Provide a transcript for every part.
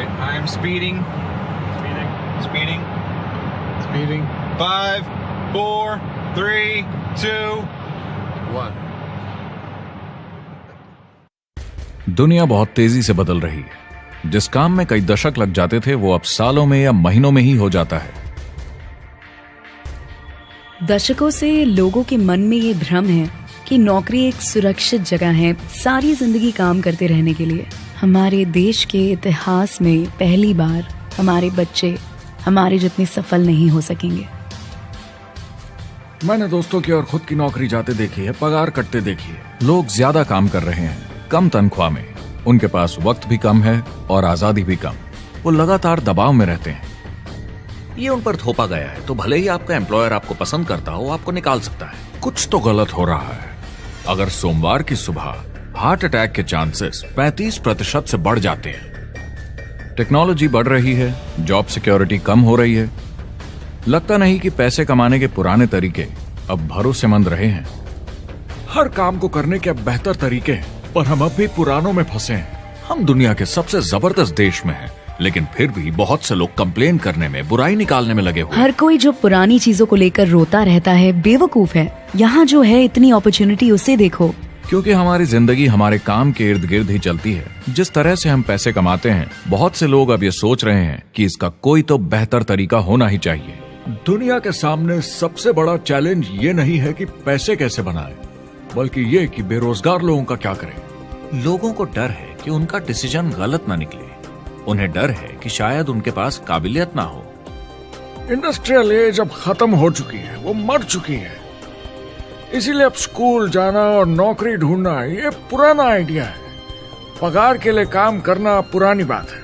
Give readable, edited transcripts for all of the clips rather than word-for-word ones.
right, I am speeding. Speeding. 5, 4, 3, 2, 1. दुनिया बहुत तेजी से बदल रही है। जिस काम में कई दशक लग जाते थे वो अब सालों में या महीनों में ही हो जाता है। दशकों से लोगों के मन में ये भ्रम है कि नौकरी एक सुरक्षित जगह है सारी जिंदगी काम करते रहने के लिए। हमारे देश के इतिहास में पहली बार हमारे बच्चे हमारे जितने सफल नहीं हो सकेंगे। मैंने दोस्तों की और खुद की नौकरी जाते देखी है, पगार कटते देखी है। लोग ज्यादा काम कर रहे हैं कम तनख्वाह में, उनके पास वक्त भी कम है और आजादी भी कम। वो लगातार दबाव में रहते हैं। ये उन पर थोपा गया है तो भले ही आपका एम्प्लॉयर आपको पसंद करता हो, आपको निकाल सकता है। कुछ तो गलत हो रहा है। अगर सोमवार की सुबह हार्ट अटैक के चांसेस 35% से बढ़ जाते हैं। टेक्नोलॉजी बढ़ रही है, जॉब सिक्योरिटी कम हो रही है। लगता नहीं कि पैसे कमाने के पुराने तरीके अब भरोसेमंद रहे हैं। हर काम को करने के अब बेहतर तरीके हैं, पर हम अब भी पुरानों में फंसे हैं। हम दुनिया के सबसे जबरदस्त देश में हैं, लेकिन फिर भी बहुत से लोग कंप्लेन करने में, बुराई निकालने में लगे हुए। हर कोई जो पुरानी चीजों को लेकर रोता रहता है बेवकूफ है। यहाँ जो है इतनी अपॉर्चुनिटी उसे देखो। क्योंकि हमारी जिंदगी हमारे काम के इर्द गिर्द ही चलती है। जिस तरह से हम पैसे कमाते हैं, बहुत से लोग अब ये सोच रहे हैं कि इसका कोई तो बेहतर तरीका होना ही चाहिए। दुनिया के सामने सबसे बड़ा चैलेंज ये नहीं है कि पैसे कैसे बनाएं, बल्कि ये कि बेरोजगार लोगों का क्या करें। लोगों को डर है कि उनका डिसीजन गलत ना निकले। उन्हें डर है कि शायद उनके पास काबिलियत ना हो। इंडस्ट्रियल एज अब खत्म हो चुकी है, वो मर चुकी है। इसीलिए अब स्कूल जाना और नौकरी ढूंढना ये पुराना आइडिया है। पगार के लिए काम करना पुरानी बात है।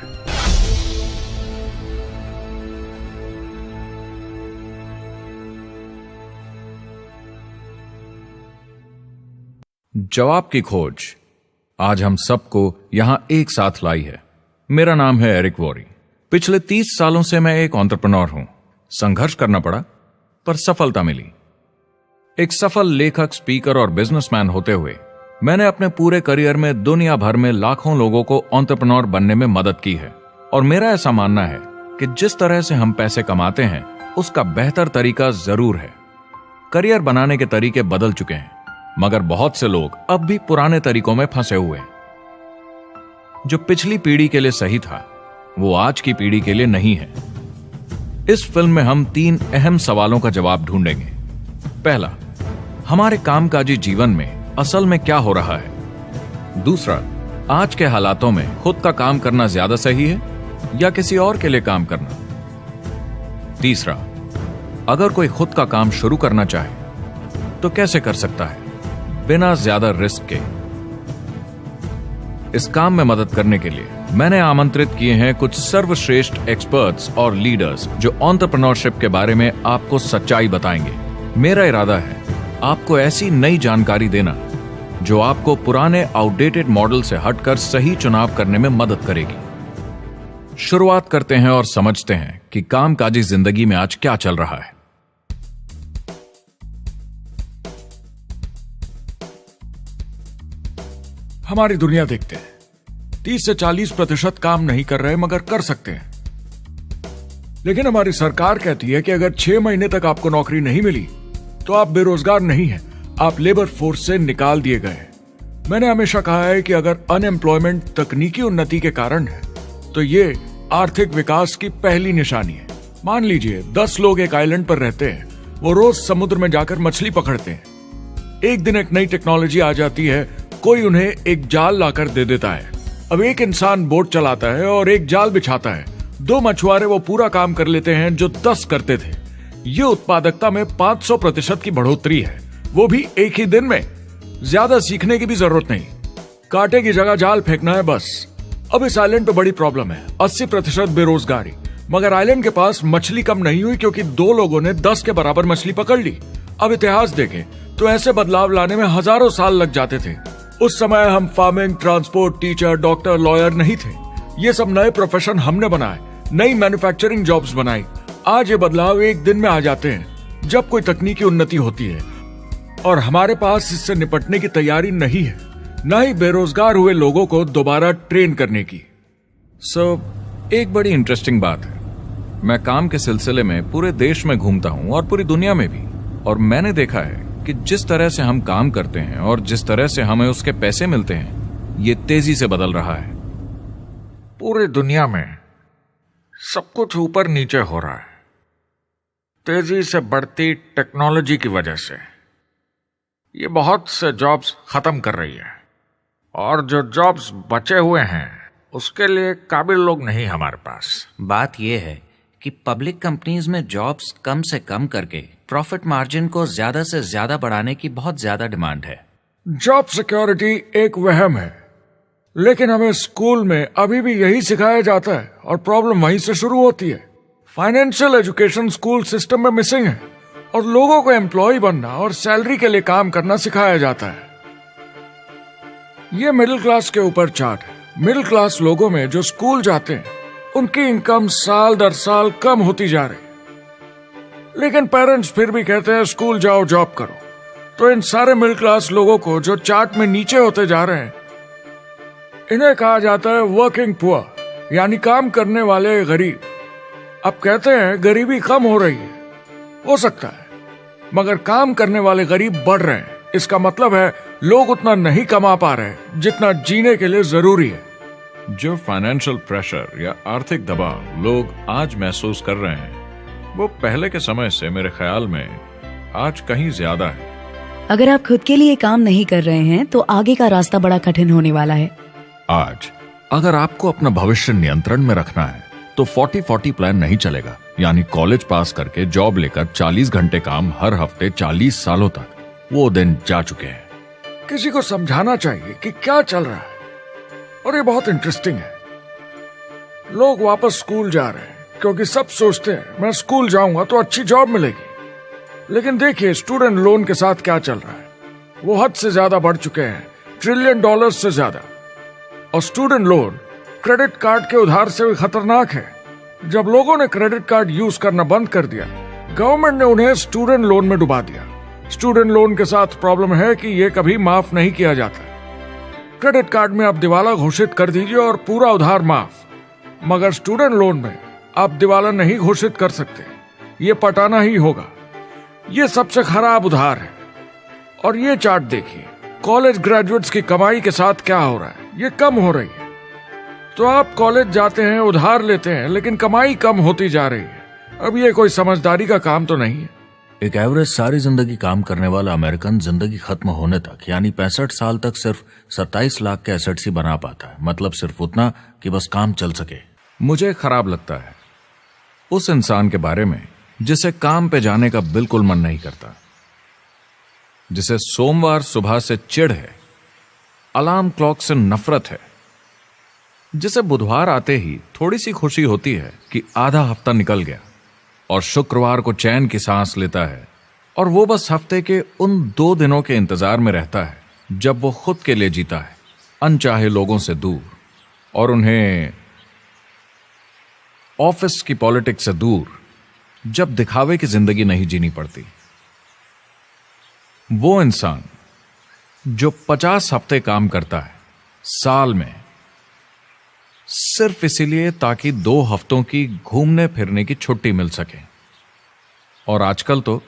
जवाब की खोज आज हम सबको यहां एक साथ लाई है। मेरा नाम है एरिक वॉरी। पिछले 30 सालों से मैं एक एंटरप्रेन्योर हूं। संघर्ष करना पड़ा, पर सफलता मिली। एक सफल लेखक, स्पीकर और बिजनेसमैन होते हुए मैंने अपने पूरे करियर में दुनिया भर में लाखों लोगों को एंटरप्रेन्योर बनने में मदद की है। और मेरा ऐसा मानना है कि जिस तरह से हम पैसे कमाते हैं उसका बेहतर तरीका जरूर है। करियर बनाने के तरीके बदल चुके हैं, मगर बहुत से लोग अब भी पुराने तरीकों में फंसे हुए हैं। जो पिछली पीढ़ी के लिए सही था वो आज की पीढ़ी के लिए नहीं है। इस फिल्म में हम 3 अहम सवालों का जवाब ढूंढेंगे। पहला, हमारे कामकाजी जीवन में असल में क्या हो रहा है। दूसरा, आज के हालातों में खुद का काम करना ज्यादा सही है या किसी और के लिए काम करना। तीसरा, अगर कोई खुद का काम शुरू करना चाहे तो कैसे कर सकता है बिना ज्यादा रिस्क के। इस काम में मदद करने के लिए मैंने आमंत्रित किए हैं कुछ सर्वश्रेष्ठ एक्सपर्ट्स और लीडर्स जो एंटरप्रेन्योरशिप के बारे में आपको सच्चाई बताएंगे। मेरा इरादा है आपको ऐसी नई जानकारी देना जो आपको पुराने आउटडेटेड मॉडल से हटकर सही चुनाव करने में मदद करेगी। शुरुआत करते हैं और समझते हैं कि कामकाजी जिंदगी में आज क्या चल रहा है। हमारी दुनिया देखते हैं 30 से 40% काम नहीं कर रहे, मगर कर सकते हैं। लेकिन हमारी सरकार कहती है कि अगर 6 महीने तक आपको नौकरी नहीं मिली तो आप बेरोजगार नहीं हैं, आप लेबर फोर्स से निकाल दिए गए। मैंने हमेशा कहा है कि अगर अनएम्प्लॉयमेंट तकनीकी उन्नति के कारण है तो ये आर्थिक विकास की पहली निशानी है। मान लीजिए 10 लोग एक आइलैंड पर रहते हैं, वो रोज समुद्र में जाकर मछली पकड़ते हैं। एक दिन एक नई टेक्नोलॉजी आ जाती है, कोई उन्हें एक जाल लाकर दे देता है। अब एक इंसान बोट चलाता है और एक जाल बिछाता है। 2 मछुआरे वो पूरा काम कर लेते हैं जो 10 करते थे। ये उत्पादकता में 500% की बढ़ोतरी है, वो भी एक ही दिन में। ज्यादा सीखने की भी जरूरत नहीं, कांटे की जगह जाल फेंकना है बस। अब इस आइलैंड पे बड़ी प्रॉब्लम है, 80% बेरोजगारी। मगर आइलैंड के पास मछली कम नहीं हुई क्योंकि 2 लोगों ने 10 के बराबर मछली पकड़ ली। अब इतिहास देखें तो ऐसे बदलाव लाने में हजारों साल लग जाते थे। उस समय हम farming, transport, teacher, doctor, lawyer नहीं थे। ये सब नए प्रोफेशन हमने बनाए, नई मैन्युफैक्चरिंग जॉब्स बनाई। आज ये बदलाव एक दिन में आ जाते हैं जब कोई तकनीकी उन्नति होती है, और हमारे पास इससे निपटने की तैयारी नहीं है, न ही बेरोजगार हुए लोगों को दोबारा ट्रेन करने की। एक बड़ी इंटरेस्टिंग बात है, मैं काम के सिलसिले में पूरे देश में घूमता हूं और पूरी दुनिया में भी, और मैंने देखा है कि जिस तरह से हम काम करते हैं और जिस तरह से हमें उसके पैसे मिलते हैं, ये तेजी से बदल रहा है। पूरी दुनिया में सब कुछ ऊपर नीचे हो रहा है, तेजी से बढ़ती टेक्नोलॉजी की वजह से। ये बहुत से जॉब्स खत्म कर रही है, और जो जॉब्स बचे हुए हैं उसके लिए काबिल लोग नहीं हमारे पास। बात यह है कि पब्लिक कंपनीज में जॉब्स कम से कम करके प्रॉफिट मार्जिन को ज्यादा से ज्यादा बढ़ाने की बहुत ज्यादा डिमांड है। जॉब सिक्योरिटी एक वहम है, लेकिन हमें स्कूल में अभी भी यही सिखाया जाता है और प्रॉब्लम वहीं से शुरू होती है। फाइनेंशियल एजुकेशन स्कूल सिस्टम में मिसिंग है और लोगों को एम्प्लॉय बनना और सैलरी के लिए काम करना सिखाया जाता है। ये मिडिल क्लास के ऊपर चार्ट है। मिडिल क्लास लोगों में जो स्कूल जाते हैं उनकी इनकम साल दर साल कम होती जा रही, लेकिन पेरेंट्स फिर भी कहते हैं स्कूल जाओ जॉब करो। तो इन सारे मिडिल क्लास लोगों को जो चार्ट में नीचे होते जा रहे हैं, इन्हें कहा जाता है वर्किंग पुअर, यानी काम करने वाले गरीब। अब कहते हैं गरीबी कम हो रही है, हो सकता है, मगर काम करने वाले गरीब बढ़ रहे हैं। इसका मतलब है लोग उतना नहीं कमा पा रहे जितना जीने के लिए जरूरी है। जो फाइनेंशियल प्रेशर या आर्थिक दबाव लोग आज महसूस कर रहे हैं, वो पहले के समय से मेरे ख्याल में आज कहीं ज्यादा है। अगर आप खुद के लिए काम नहीं कर रहे हैं तो आगे का रास्ता बड़ा कठिन होने वाला है। आज अगर आपको अपना भविष्य नियंत्रण में रखना है तो 40-40 प्लान नहीं चलेगा, यानी कॉलेज पास करके जॉब लेकर 40 घंटे काम हर हफ्ते 40 सालों तक, वो दिन जा चुके हैं। किसी को समझाना चाहिए कि क्या चल रहा है, और ये बहुत इंटरेस्टिंग है। लोग वापस स्कूल जा रहे हैं क्योंकि सब सोचते हैं मैं स्कूल जाऊंगा तो अच्छी जॉब मिलेगी। लेकिन देखिए स्टूडेंट लोन के साथ क्या चल रहा है, वो हद से ज्यादा बढ़ चुके हैं, $1 ट्रिलियन से ज्यादा। और स्टूडेंट लोन क्रेडिट कार्ड के उधार से भी खतरनाक है। जब लोगों ने क्रेडिट कार्ड यूज करना बंद कर दिया, गवर्नमेंट ने उन्हें स्टूडेंट लोन में डुबा दिया। स्टूडेंट लोन के साथ प्रॉब्लम है कि ये कभी माफ नहीं किया जाता। क्रेडिट कार्ड में आप दिवाला घोषित कर दीजिए और पूरा उधार माफ, मगर स्टूडेंट लोन में आप दिवाला नहीं घोषित कर सकते, ये पटाना ही होगा। ये सबसे खराब उधार है। और ये चार्ट देखिए, कॉलेज ग्रेजुएट्स की कमाई के साथ क्या हो रहा है, ये कम हो रही है। तो आप कॉलेज जाते हैं, उधार लेते हैं, लेकिन कमाई कम होती जा रही है। अब ये कोई समझदारी का काम तो नहीं है। एक एवरेज सारी जिंदगी काम करने वाला अमेरिकन जिंदगी खत्म होने तक, यानी 65 साल तक सिर्फ 27 लाख के एसेट्स ही बना पाता है। मतलब सिर्फ उतना कि बस काम चल सके। मुझे खराब लगता है उस इंसान के बारे में जिसे काम पे जाने का बिल्कुल मन नहीं करता, जिसे सोमवार सुबह से चिढ़ है, अलार्म क्लॉक से नफरत है, जिसे बुधवार आते ही थोड़ी सी खुशी होती है कि आधा हफ्ता निकल गया, और शुक्रवार को चैन की सांस लेता है, और वो बस हफ्ते के उन 2 दिनों के इंतजार में रहता है जब वो खुद के लिए जीता है, अनचाहे लोगों से दूर, और उन्हें ऑफिस की पॉलिटिक्स से दूर, जब दिखावे की जिंदगी नहीं जीनी पड़ती। वो इंसान जो 50 हफ्ते काम करता है साल में, सिर्फ इसीलिए ताकि 2 हफ्तों की घूमने फिरने की छुट्टी मिल सके। और आजकल तो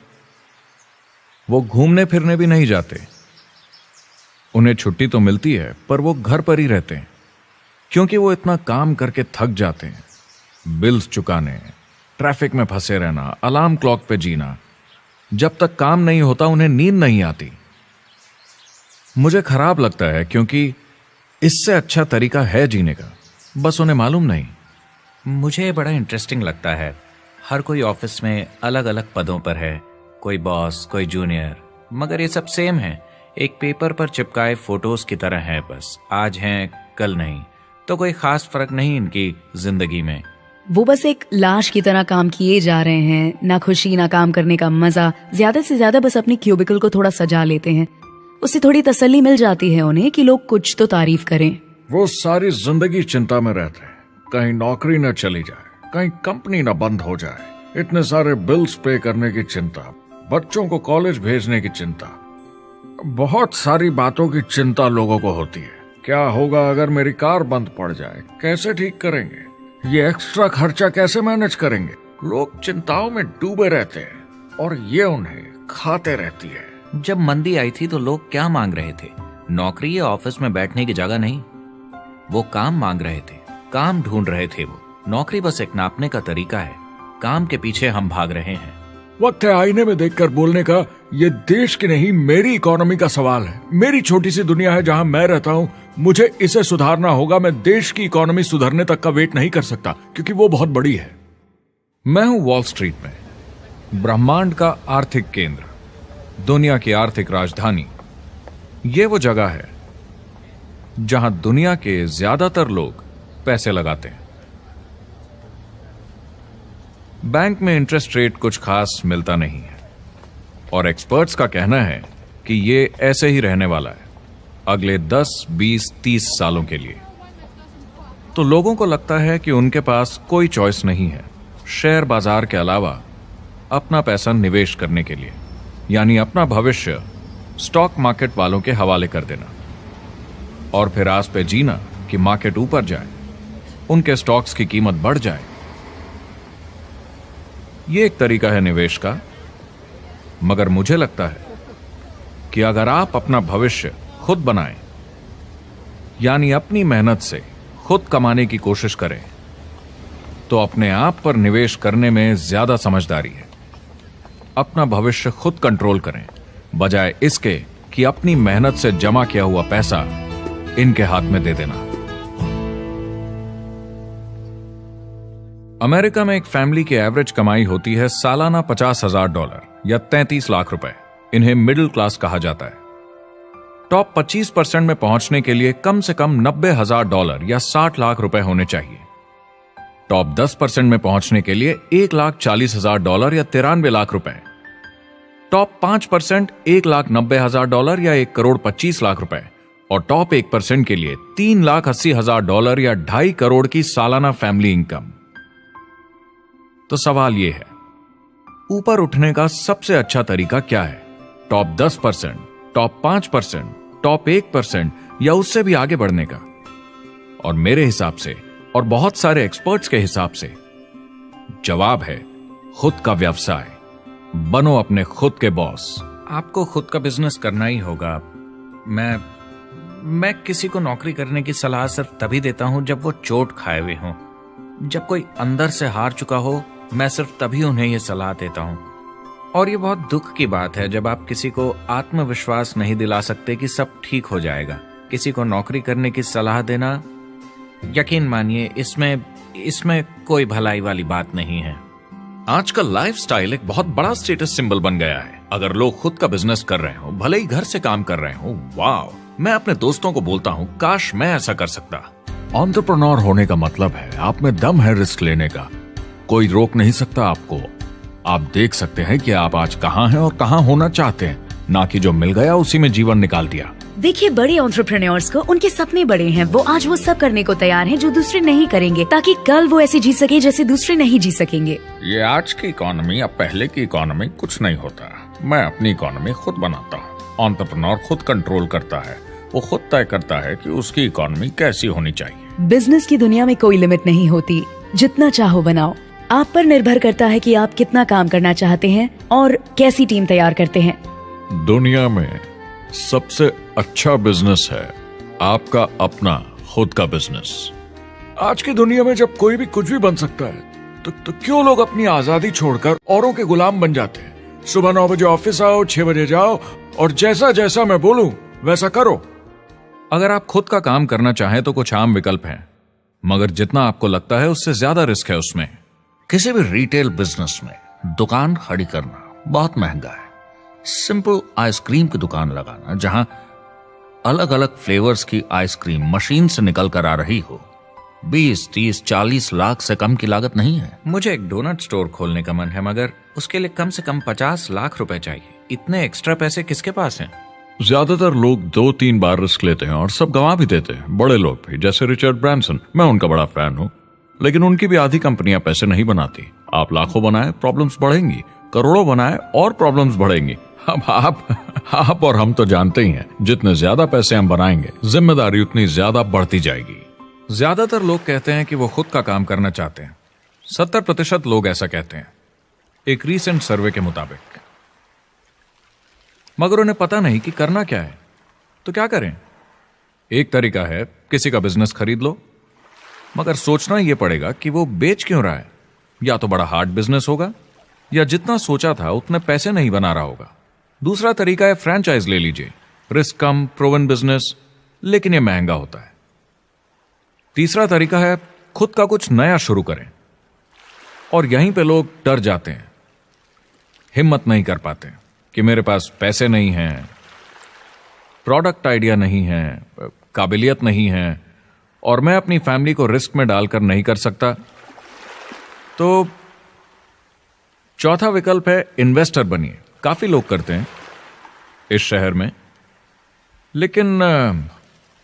वो घूमने फिरने भी नहीं जाते। उन्हें छुट्टी तो मिलती है पर वो घर पर ही रहते हैं, क्योंकि वो इतना काम करके थक जाते हैं। बिल्स चुकाने, ट्रैफिक में फंसे रहना, अलार्म क्लॉक पे जीना, जब तक काम नहीं होता उन्हें नींद नहीं आती। मुझे खराब लगता है क्योंकि इससे अच्छा तरीका है जीने का, बस उन्हें मालूम नहीं। मुझे बड़ा इंटरेस्टिंग लगता है, हर कोई ऑफिस में अलग अलग पदों पर है, कोई बॉस, कोई जूनियर, मगर ये सब सेम है, एक पेपर पर चिपकाए फोटोज की तरह है। बस आज हैं कल नहीं, तो कोई खास फर्क नहीं इनकी जिंदगी में। वो बस एक लाश की तरह काम किए जा रहे हैं, ना खुशी ना काम करने का मजा। ज्यादा से ज्यादा बस अपनी क्यूबिकल को थोड़ा सजा लेते हैं, उससे थोड़ी तसल्ली मिल जाती है उन्हें कि लोग कुछ तो तारीफ करें। वो सारी जिंदगी चिंता में रहते हैं, कहीं नौकरी न चली जाए, कहीं कंपनी न बंद हो जाए, इतने सारे बिल्स पे करने की चिंता, बच्चों को कॉलेज भेजने की चिंता, बहुत सारी बातों की चिंता लोगों को होती है। क्या होगा अगर मेरी कार बंद पड़ जाए, कैसे ठीक करेंगे, ये एक्स्ट्रा खर्चा कैसे मैनेज करेंगे? लोग चिंताओं में डूबे रहते हैं और ये उन्हें खाते रहती है। जब मंदी आई थी तो लोग क्या मांग रहे थे? नौकरी या ऑफिस में बैठने की जगह नहीं, वो काम मांग रहे थे, काम ढूंढ रहे थे। वो नौकरी बस एक नापने का तरीका है, काम के पीछे हम भाग रहे हैं। वक्त है आईने में देखकर बोलने का। ये देश की नहीं, मेरी इकोनॉमी का सवाल है। मेरी छोटी सी दुनिया है जहां मैं रहता हूं, मुझे इसे सुधारना होगा। मैं देश की इकोनॉमी सुधरने तक का वेट नहीं कर सकता, क्योंकि वो बहुत बड़ी है। मैं हूं वॉल स्ट्रीट में, ब्रह्मांड का आर्थिक केंद्र, दुनिया की आर्थिक राजधानी। ये वो जगह है जहां दुनिया के ज्यादातर लोग पैसे लगाते हैं। बैंक में इंटरेस्ट रेट कुछ खास मिलता नहीं है और एक्सपर्ट्स का कहना है कि ये ऐसे ही रहने वाला है अगले 10, 20, 30 सालों के लिए। तो लोगों को लगता है कि उनके पास कोई चॉइस नहीं है शेयर बाजार के अलावा अपना पैसा निवेश करने के लिए, यानी अपना भविष्य स्टॉक मार्केट वालों के हवाले कर देना और फिर आस पे जीना कि मार्केट ऊपर जाए, उनके स्टॉक्स की कीमत बढ़ जाए। ये एक तरीका है निवेश का, मगर मुझे लगता है कि अगर आप अपना भविष्य खुद बनाएं, यानी अपनी मेहनत से खुद कमाने की कोशिश करें, तो अपने आप पर निवेश करने में ज्यादा समझदारी है। अपना भविष्य खुद कंट्रोल करें, बजाय इसके कि अपनी मेहनत से जमा किया हुआ पैसा इनके हाथ में दे देना। अमेरिका में एक फैमिली की एवरेज कमाई होती है सालाना $50,000 या 33 लाख रुपए। इन्हें मिडिल क्लास कहा जाता है। टॉप 25% में पहुंचने के लिए कम से कम $90,000 या 60 लाख रुपए होने चाहिए। टॉप 10% में पहुंचने के लिए $1,40,000 या 93 लाख रुपए। टॉप 5% $1,90,000 या 1,25,00,000 रुपए और टॉप 1% के लिए $3,80,000 या 2.5 करोड़ की सालाना फैमिली इनकम। तो सवाल यह है, ऊपर उठने का सबसे अच्छा तरीका क्या है? टॉप 10%, टॉप 5%, टॉप 1% या उससे भी आगे बढ़ने का? और मेरे हिसाब से और बहुत सारे एक्सपर्ट्स के हिसाब से जवाब है खुद का व्यवसाय। बनो अपने खुद के बॉस। आपको खुद का बिजनेस करना ही होगा। मैं किसी को नौकरी करने की सलाह सिर्फ तभी देता हूं जब वो चोट खाए हुए हों। जब कोई अंदर से हार चुका हो, मैं सिर्फ तभी उन्हें यह सलाह देता हूं। और ये बहुत दुख की बात है जब आप किसी को आत्मविश्वास नहीं दिला सकते कि सब ठीक हो जाएगा। किसी को नौकरी करने की सलाह देना, यकीन मानिए, इसमें कोई भलाई वाली बात नहीं है। आजकल लाइफस्टाइल एक बहुत बड़ा स्टेटस सिंबल बन गया है। अगर लोग खुद का बिजनेस कर रहे हो, भले ही घर से काम कर रहे हो, वाह! मैं अपने दोस्तों को बोलता हूं, काश मैं ऐसा कर सकता। एंटरप्रेन्योर होने का मतलब है आप में दम है रिस्क लेने का। कोई रोक नहीं सकता आपको। आप देख सकते हैं कि आप आज कहां हैं और कहां होना चाहते हैं, ना कि जो मिल गया उसी में जीवन निकाल दिया। देखिए, बड़े एंटरप्रेन्योर्स को उनके सपने बड़े हैं। वो आज वो सब करने को तैयार हैं जो दूसरे नहीं करेंगे, ताकि कल वो ऐसे जी सके जैसे दूसरे नहीं जी सकेंगे। ये आज की इकोनॉमी अब पहले की इकोनॉमी कुछ नहीं होता। मैं अपनी इकोनॉमी खुद बनाता हूँ। एंटरप्रेन्योर खुद कंट्रोल करता है। वो खुद तय करता है कि उसकी इकोनॉमी कैसी होनी चाहिए। बिजनेस की दुनिया में कोई लिमिट नहीं होती। जितना चाहो बनाओ। आप पर निर्भर करता है कि आप कितना काम करना चाहते हैं और कैसी टीम तैयार करते हैं। दुनिया में सबसे अच्छा बिजनेस है आपका अपना खुद का बिजनेस। आज की दुनिया में जब कोई भी कुछ भी बन सकता है, तो क्यों लोग अपनी आजादी छोड़कर औरों के गुलाम बन जाते हैं? सुबह 9 बजे ऑफिस आओ, 6 बजे जाओ और जैसा जैसा मैं बोलूं वैसा करो। अगर आप खुद का काम करना चाहें तो कुछ आम विकल्प हैं, मगर जितना आपको लगता है उससे ज्यादा रिस्क है उसमें। किसी भी रिटेल बिजनेस में दुकान खड़ी करना बहुत महंगा है। सिंपल आइसक्रीम की दुकान लगाना जहां अलग अलग फ्लेवर्स की आइसक्रीम मशीन से निकल कर आ रही हो, 20, 30, 40 लाख से कम की लागत नहीं है। मुझे एक डोनट स्टोर खोलने का मन है, मगर उसके लिए कम से कम 50 लाख रुपए चाहिए। इतने एक्स्ट्रा पैसे किसके पास हैं? ज्यादातर लोग 2-3 बार रिस्क लेते हैं और सब गंवा भी देते हैं। बड़े लोग भी, जैसे रिचर्ड ब्रांसन। मैं उनका बड़ा फैन हूं, लेकिन उनकी भी आधी कंपनियां पैसे नहीं बनाती। आप लाखों बनाए, प्रॉब्लम्स बढ़ेंगी। करोड़ों बनाए और प्रॉब्लम्स बढ़ेंगी। अब आप और हम तो जानते ही हैं, जितने ज्यादा पैसे हम बनाएंगे, जिम्मेदारी उतनी ज्यादा बढ़ती जाएगी। ज्यादातर लोग कहते हैं कि वो खुद का काम करना चाहते हैं। 70% लोग ऐसा कहते हैं, एक रीसेंट सर्वे के मुताबिक। मगर उन्हें पता नहीं कि करना क्या है। तो क्या करें? एक तरीका है किसी का बिजनेस खरीद लो, मगर सोचना यह पड़ेगा कि वो बेच क्यों रहा है। या तो बड़ा हार्ड बिजनेस होगा, या जितना सोचा था उतने पैसे नहीं बना रहा होगा। दूसरा तरीका है फ्रेंचाइज ले लीजिए, रिस्क कम, प्रूवन बिजनेस, लेकिन यह महंगा होता है। तीसरा तरीका है खुद का कुछ नया शुरू करें, और यहीं पे लोग डर जाते हैं, हिम्मत नहीं कर पाते कि मेरे पास पैसे नहीं हैं, प्रोडक्ट आइडिया नहीं है, काबिलियत नहीं है, और मैं अपनी फैमिली को रिस्क में डालकर नहीं कर सकता। तो चौथा विकल्प है इन्वेस्टर बनिए। काफी लोग करते हैं इस शहर में, लेकिन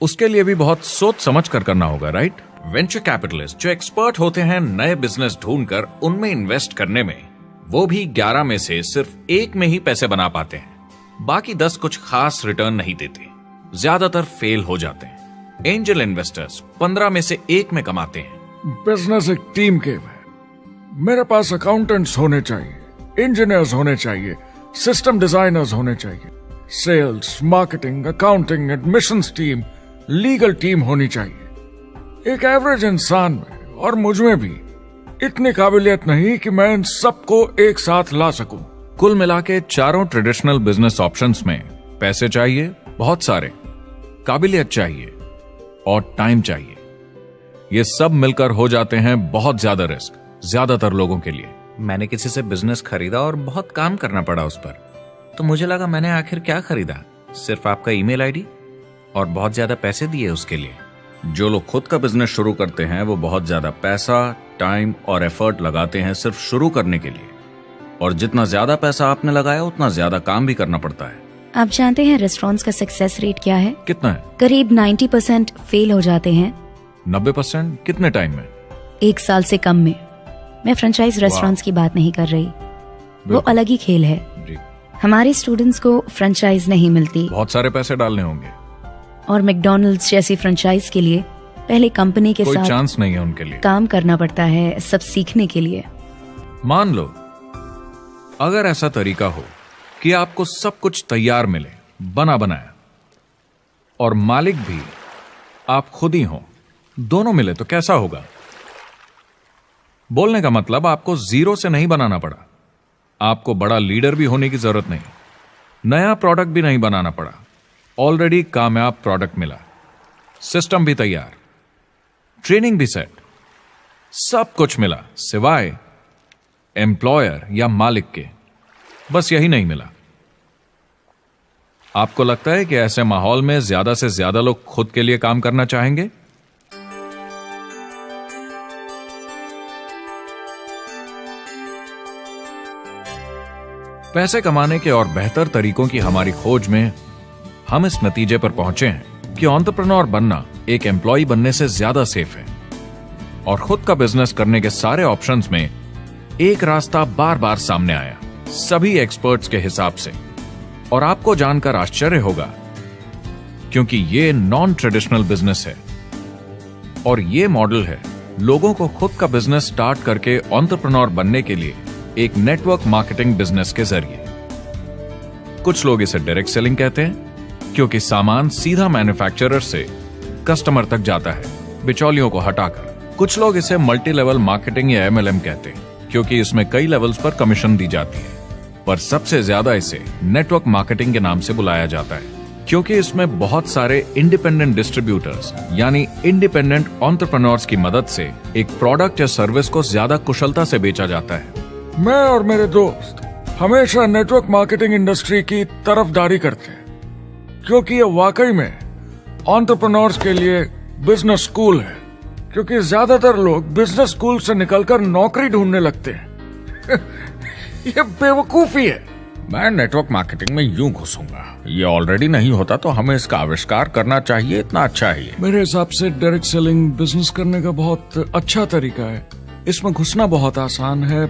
उसके लिए भी बहुत सोच समझ कर करना होगा, राइट? वेंचर कैपिटलिस्ट जो एक्सपर्ट होते हैं नए बिजनेस ढूंढकर उनमें इन्वेस्ट करने में, वो भी 11 में से सिर्फ 1 में ही पैसे बना पाते हैं। बाकी 10 कुछ खास रिटर्न नहीं देते, ज्यादातर फेल हो जाते हैं। एंजल इन्वेस्टर्स 15 में से 1 में कमाते हैं। बिजनेस एक टीम गेम है। मेरे पास अकाउंटेंट्स होने चाहिए, इंजीनियर्स होने चाहिए, सिस्टम डिजाइनर्स होने चाहिए, sales, marketing, accounting, admissions team, legal team होनी चाहिए। एक एवरेज इंसान में और मुझ में भी इतनी काबिलियत नहीं कि मैं इन सबको एक साथ ला सकूं। कुल मिला के चारों ट्रेडिशनल बिजनेस ऑप्शंस में पैसे चाहिए बहुत सारे, काबिलियत चाहिए और टाइम चाहिए। ये सब मिलकर हो जाते हैं बहुत ज्यादा रिस्क ज्यादातर लोगों के लिए। मैंने किसी से बिजनेस खरीदा और बहुत काम करना पड़ा उस पर, तो मुझे लगा मैंने आखिर क्या खरीदा, सिर्फ आपका ईमेल आईडी, और बहुत ज्यादा पैसे दिए उसके लिए। जो लोग खुद का बिजनेस शुरू करते हैं वो बहुत ज्यादा पैसा, टाइम और एफर्ट लगाते हैं सिर्फ शुरू करने के लिए, और जितना ज्यादा पैसा आपने लगाया उतना ज्यादा काम भी करना पड़ता है। आप जानते हैं रेस्टोरेंट्स का सक्सेस रेट क्या है? कितना है? करीब 90% फेल हो जाते हैं। 90%? कितने टाइम में? 1 साल से कम में। मैं फ्रेंचाइज रेस्टोरेंट्स की बात नहीं कर रही, वो अलग ही खेल है। जी। हमारे स्टूडेंट्स को फ्रेंचाइज नहीं मिलती, बहुत सारे पैसे डालने होंगे, और मैकडॉनल्ड्स जैसी फ्रेंचाइज के लिए पहले कंपनी के कोई साथ चांस नहीं है उनके लिए। काम करना पड़ता है सब सीखने के लिए। मान लो अगर ऐसा तरीका हो कि आपको सब कुछ तैयार मिले, बना बनाया, और मालिक भी आप खुद ही हो, दोनों मिले, तो कैसा होगा? बोलने का मतलब आपको जीरो से नहीं बनाना पड़ा, आपको बड़ा लीडर भी होने की जरूरत नहीं, नया प्रोडक्ट भी नहीं बनाना पड़ा, ऑलरेडी कामयाब प्रोडक्ट मिला, सिस्टम भी तैयार, ट्रेनिंग भी सेट, सब कुछ मिला सिवाय एम्प्लॉयर या मालिक के। बस यही नहीं मिला। आपको लगता है कि ऐसे माहौल में ज्यादा से ज्यादा लोग खुद के लिए काम करना चाहेंगे? पैसे कमाने के और बेहतर तरीकों की हमारी खोज में हम इस नतीजे पर पहुंचे हैं कि एंटरप्रेन्योर बनना एक एम्प्लॉय बनने से ज्यादा सेफ है, और खुद का बिजनेस करने के सारे ऑप्शंस में एक रास्ता बार बार सामने आया सभी एक्सपर्ट्स के हिसाब से। और आपको जानकर आश्चर्य होगा, क्योंकि ये नॉन ट्रेडिशनल बिजनेस है, और ये मॉडल है लोगों को खुद का बिजनेस स्टार्ट करके एंटरप्रेन्योर बनने के लिए एक नेटवर्क मार्केटिंग बिजनेस के जरिए। कुछ लोग इसे डायरेक्ट सेलिंग कहते हैं, क्योंकि सामान सीधा मैन्युफैक्चरर से कस्टमर तक जाता है बिचौलियों को हटाकर। कुछ लोग इसे मल्टी लेवल मार्केटिंग या MLM कहते हैं, क्योंकि इसमें कई लेवल्स पर कमीशन दी जाती है, पर सबसे ज्यादा इसे नेटवर्क मार्केटिंग के नाम से बुलाया जाता है, क्योंकि इसमें बहुत सारे इंडिपेंडेंट डिस्ट्रीब्यूटर्स यानी इंडिपेंडेंट एंटरप्रेन्योर्स की मदद से एक प्रोडक्ट या सर्विस को ज्यादा कुशलता से बेचा जाता है। मैं और मेरे दोस्त हमेशा नेटवर्क मार्केटिंग इंडस्ट्री की तरफदारी करते हैं, क्योंकि ये वाकई में एंटरप्रेन्योर्स के लिए बिजनेस स्कूल है। क्योंकि ज्यादातर लोग बिजनेस स्कूल से निकलकर नौकरी ढूंढने लगते हैं। ये बेवकूफी है। मैं नेटवर्क मार्केटिंग में यूं घुसूंगा, ये ऑलरेडी नहीं होता तो हमें इसका आविष्कार करना चाहिए, इतना अच्छा ही है। मेरे हिसाब से डायरेक्ट सेलिंग बिजनेस करने का बहुत अच्छा तरीका है। इसमें घुसना बहुत आसान है।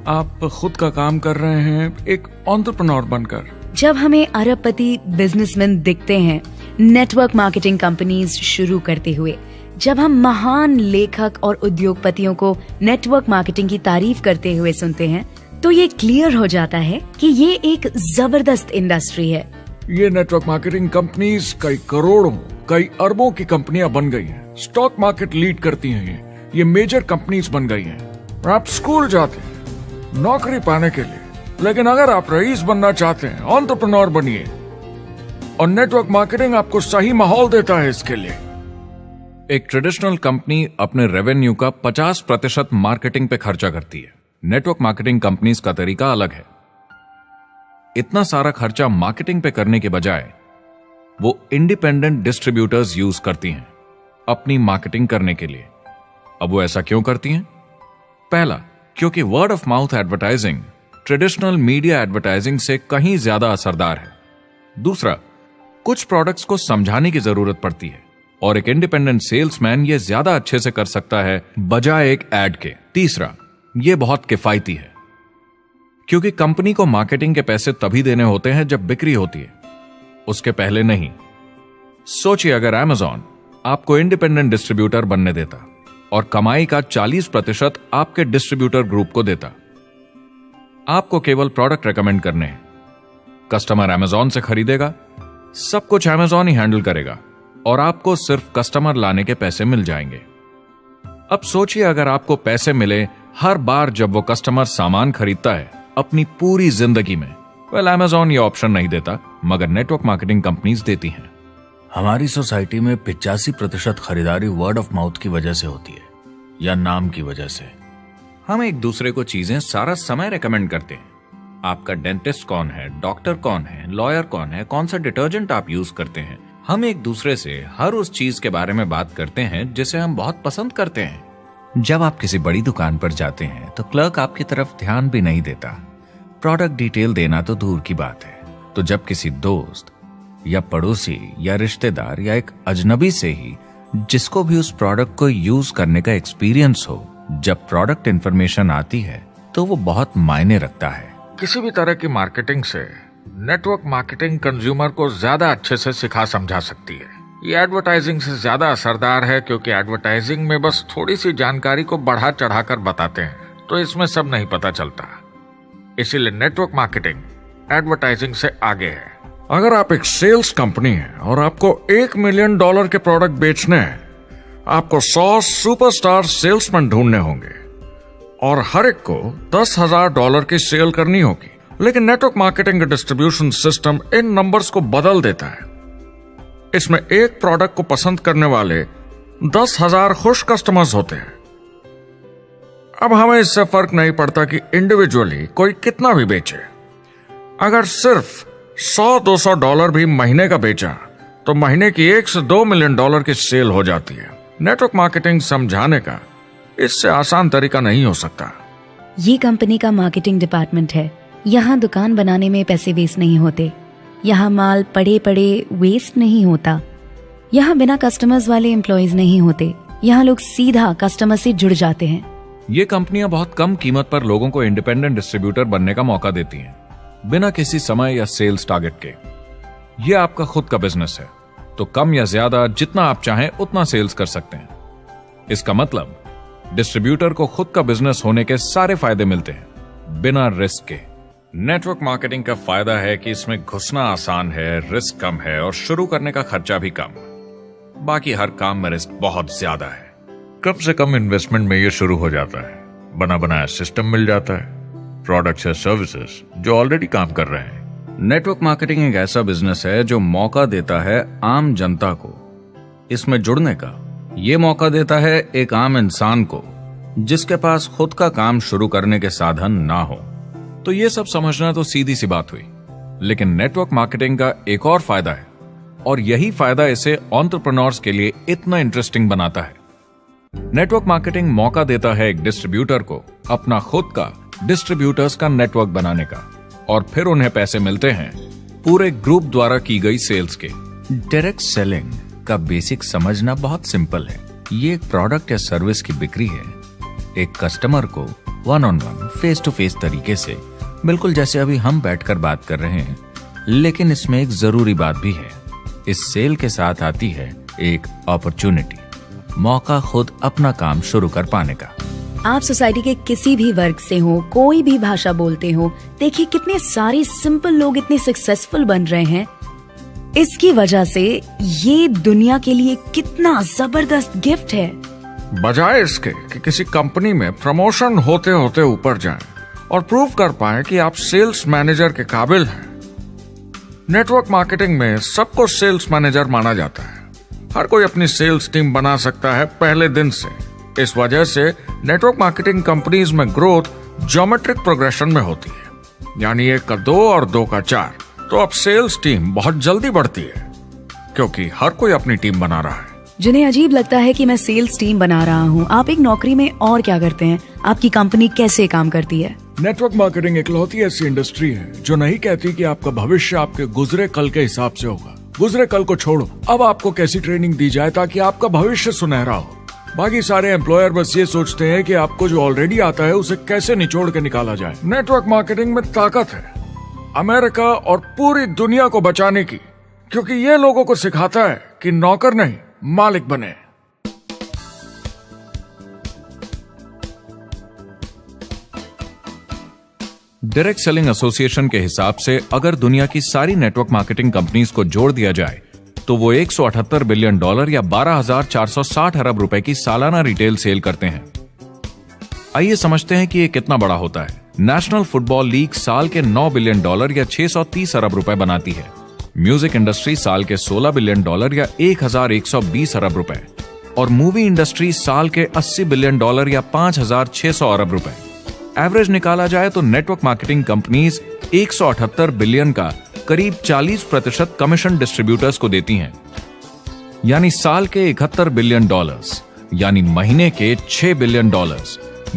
आप खुद का काम कर रहे हैं एक एंटरप्रेन्योर बनकर। जब हमें अरबपति बिजनेसमैन दिखते हैं नेटवर्क मार्केटिंग कंपनीज शुरू करते हुए, जब हम महान लेखक और उद्योगपतियों को नेटवर्क मार्केटिंग की तारीफ करते हुए सुनते हैं तो ये क्लियर हो जाता है कि ये एक जबरदस्त इंडस्ट्री है। ये नेटवर्क मार्केटिंग कंपनीज कई करोड़ों, कई अरबों की कंपनियां बन गई हैं। स्टॉक मार्केट लीड करती हैं ये मेजर कंपनीज बन गई हैं। आप स्कूल जाते हैं नौकरी पाने के लिए, लेकिन अगर आप रईस बनना चाहते हैं, एंटरप्रेन्योर बनिए, और नेटवर्क मार्केटिंग आपको सही माहौल देता है इसके लिए। एक ट्रेडिशनल कंपनी अपने रेवेन्यू का 50% मार्केटिंग पे खर्चा करती है। नेटवर्क मार्केटिंग कंपनीज का तरीका अलग है। इतना सारा खर्चा मार्केटिंग पे करने के बजाय वो इंडिपेंडेंट डिस्ट्रीब्यूटर्स यूज करती हैं अपनी मार्केटिंग करने के लिए। अब वो ऐसा क्यों करती हैं? पहला, क्योंकि word of mouth advertising traditional media advertising से कहीं ज्यादा असरदार है। दूसरा, कुछ प्रोडक्ट्स को समझाने की जरूरत पड़ती है और एक इंडिपेंडेंट सेल्समैन ये ज्यादा अच्छे से कर सकता है बजाय एक एड के। तीसरा, ये बहुत किफायती है क्योंकि कंपनी को मार्केटिंग के पैसे तभी देने होते हैं जब बिक्री होती है, उसके पहले नहीं। सोचिए अगर Amazon आपको इंडिपेंडेंट डिस्ट्रीब्यूटर बनने देता और कमाई का 40% आपके डिस्ट्रीब्यूटर ग्रुप को देता। आपको केवल प्रोडक्ट रेकमेंड करने हैं, कस्टमर Amazon से खरीदेगा, सब कुछ Amazon ही हैंडल करेगा और आपको सिर्फ कस्टमर लाने के पैसे मिल जाएंगे। अब सोचिए अगर आपको पैसे मिले हर बार जब वो कस्टमर सामान खरीदता है अपनी पूरी जिंदगी में। Amazon ये ऑप्शन नहीं देता, मगर नेटवर्क मार्केटिंग कंपनीज देती हैं। हमारी सोसाइटी में 85% खरीदारी वर्ड ऑफ माउथ की वजह से होती है या नाम की वजह से। हम एक दूसरे को चीजें सारा समय रेकमेंड करते हैं। आपका डेंटिस्ट कौन है, डॉक्टर कौन है, लॉयर कौन है, कौन सा डिटर्जेंट आप यूज करते हैं। हम एक दूसरे से हर उस चीज के बारे में बात करते हैं जिसे हम बहुत पसंद करते हैं। जब आप किसी बड़ी दुकान पर जाते हैं तो क्लर्क आपकी तरफ ध्यान भी नहीं देता, प्रोडक्ट डिटेल देना तो दूर की बात है। तो जब किसी दोस्त या पड़ोसी या रिश्तेदार या एक अजनबी से ही जिसको भी उस प्रोडक्ट को यूज करने का एक्सपीरियंस हो, जब प्रोडक्ट इंफॉर्मेशन आती है तो वो बहुत मायने रखता है। किसी भी तरह की मार्केटिंग से नेटवर्क मार्केटिंग कंज्यूमर को ज्यादा अच्छे से सिखा समझा सकती है। ये एडवर्टाइजिंग से ज्यादा असरदार है क्योंकि एडवर्टाइजिंग में बस थोड़ी सी जानकारी को बढ़ा चढ़ाकर बताते हैं, तो इसमें सब नहीं पता चलता। इसीलिए नेटवर्क मार्केटिंग एडवर्टाइजिंग से आगे है। अगर आप एक सेल्स कंपनी है और आपको $1 मिलियन के प्रोडक्ट बेचने हैं, आपको 100 सुपरस्टार सेल्समैन ढूंढने होंगे और हर एक को $10,000 की सेल करनी होगी। लेकिन नेटवर्क मार्केटिंग का डिस्ट्रीब्यूशन सिस्टम इन नंबर्स को बदल देता है। इसमें एक प्रोडक्ट को पसंद करने वाले 10,000 खुश कस्टमर्स होते हैं। अब हमें इससे फर्क नहीं पड़ता कि इंडिविजुअली कोई कितना भी बेचे। अगर सिर्फ $100-200 भी महीने का बेचा तो महीने की $1 से $2 मिलियन की सेल हो जाती है। नेटवर्क मार्केटिंग समझाने का इससे आसान तरीका नहीं हो सकता। ये कंपनी का मार्केटिंग डिपार्टमेंट है। यहाँ दुकान बनाने में पैसे वेस्ट नहीं होते, यहाँ माल पड़े पड़े वेस्ट नहीं होता, यहाँ बिना कस्टमर्स वाले एम्प्लॉयज नहीं होते, यहाँ लोग सीधा कस्टमर से जुड़ जाते हैं। ये कंपनियां बहुत कम कीमत पर लोगों को इंडिपेंडेंट डिस्ट्रीब्यूटर बनने का मौका देती हैं, बिना किसी समय या सेल्स टारगेट के। ये आपका खुद का बिजनेस है, तो कम या ज्यादा जितना आप चाहें उतना सेल्स कर सकते हैं। इसका मतलब डिस्ट्रीब्यूटर को खुद का बिजनेस होने के सारे फायदे मिलते हैं, बिना रिस्क के। नेटवर्क मार्केटिंग का फायदा है कि इसमें घुसना आसान है, रिस्क कम है और शुरू करने का खर्चा भी कम। बाकी हर काम में रिस्क बहुत ज्यादा है। कम से कम इन्वेस्टमेंट में ये शुरू हो जाता है, बना बनाया सिस्टम मिल जाता है, प्रोडक्ट्स या सर्विसेज जो ऑलरेडी काम कर रहे हैं। नेटवर्क मार्केटिंग एक ऐसा बिजनेस है जो मौका देता है आम जनता को इसमें जुड़ने का। ये मौका देता है एक आम इंसान को जिसके पास खुद का काम शुरू करने के साधन ना हो। तो ये सब समझना तो सीधी सी बात हुई, लेकिन नेटवर्क मार्केटिंग का एक और फायदा है और यही फायदा इसे एंटरप्रेन्योर्स के लिए इतना इंटरेस्टिंग बनाता है। नेटवर्क मार्केटिंग मौका देता है एक डिस्ट्रीब्यूटर को अपना खुद का डिस्ट्रीब्यूटर्स का नेटवर्क बनाने का, और फिर उन्हें पैसे मिलते हैं पूरे ग्रुप द्वारा की गई सेल्स के। डायरेक्ट सेलिंग का बेसिक समझना बहुत सिंपल है। ये एक प्रोडक्ट या सर्विस की बिक्री है, एक कस्टमर को वन-ऑन-वन, फेस टू फेस तरीके से, बिल्कुल जैसे अभी हम बैठकर बात कर रहे हैं। लेकिन इसमें एक जरूरी बात भी है, इस सेल के साथ आती है एक अपॉर्चुनिटी। मौका खुद अपना काम शुरू कर पाने का। आप सोसाइटी के किसी भी वर्ग से हो, कोई भी भाषा बोलते हो, देखिए कितने सारे सिंपल लोग इतने सक्सेसफुल बन रहे हैं। इसकी वजह से ये दुनिया के लिए कितना जबरदस्त गिफ्ट है। बजाय इसके कि किसी कंपनी में प्रमोशन होते होते ऊपर जाएं और प्रूव कर पाएं कि आप सेल्स मैनेजर के काबिल हैं, नेटवर्क मार्केटिंग में सबको सेल्स मैनेजर माना जाता है। हर कोई अपनी सेल्स टीम बना सकता है पहले दिन से। इस वजह से नेटवर्क मार्केटिंग कंपनीज में ग्रोथ ज्योमेट्रिक प्रोग्रेशन में होती है, यानी 1 का 2 और 2 का 4। तो अब सेल्स टीम बहुत जल्दी बढ़ती है क्योंकि हर कोई अपनी टीम बना रहा है। जिन्हें अजीब लगता है कि मैं सेल्स टीम बना रहा हूँ, आप एक नौकरी में और क्या करते हैं? आपकी कंपनी कैसे काम करती है? नेटवर्क मार्केटिंग इकलौती ऐसी इंडस्ट्री है जो नहीं कहती कि आपका भविष्य आपके गुजरे कल के हिसाब से होगा। गुजरे कल को छोड़ो, अब आपको कैसी ट्रेनिंग दी जाए ताकि आपका भविष्य सुनहरा हो। बाकी सारे एम्प्लॉयर बस ये सोचते हैं कि आपको जो ऑलरेडी आता है उसे कैसे निचोड़ के निकाला जाए। नेटवर्क मार्केटिंग में ताकत है अमेरिका और पूरी दुनिया को बचाने की, क्योंकि ये लोगों को सिखाता है कि नौकर नहीं मालिक बने। डायरेक्ट सेलिंग एसोसिएशन के हिसाब से अगर दुनिया की सारी नेटवर्क मार्केटिंग कंपनीज को जोड़ दिया जाए तो वो $178 बिलियन या 12,460 अरब रुपए की सालाना रिटेल सेल करते हैं। आइए समझते हैं कि ये कितना बड़ा होता है। नेशनल फुटबॉल लीग साल के $9 बिलियन या 630 अरब रुपए बनाती है। म्यूजिक इंडस्ट्री साल के $16 बिलियन या 1,120 अरब रुपए, और मूवी इंडस्ट्री साल के $80 बिलियन या 5,600 अरब रुपए। एवरेज निकाला जाए तो नेटवर्क मार्केटिंग कंपनीज 178 बिलियन का करीब 40% कमीशन डिस्ट्रीब्यूटर्स को देती हैं, यानी साल के $71 बिलियन, यानी महीने के $6 बिलियन,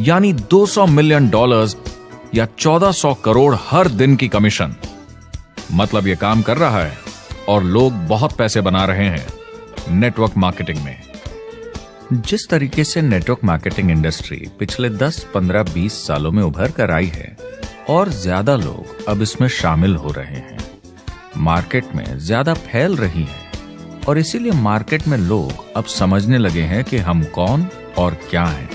यानी $200 मिलियन या 1400 करोड़ हर दिन की कमीशन। मतलब ये काम कर रहा है और लोग बहुत पैसे बना रहे हैं नेटवर्क मार्केटिंग में। जिस तरीके से नेटवर्क मार्केटिंग इंडस्ट्री पिछले 10, 15, 20 सालों में उभर कर आई है और ज्यादा लोग अब इसमें शामिल हो रहे हैं, मार्केट में ज्यादा फैल रही है और इसीलिए मार्केट में लोग अब समझने लगे हैं कि हम कौन और क्या हैं।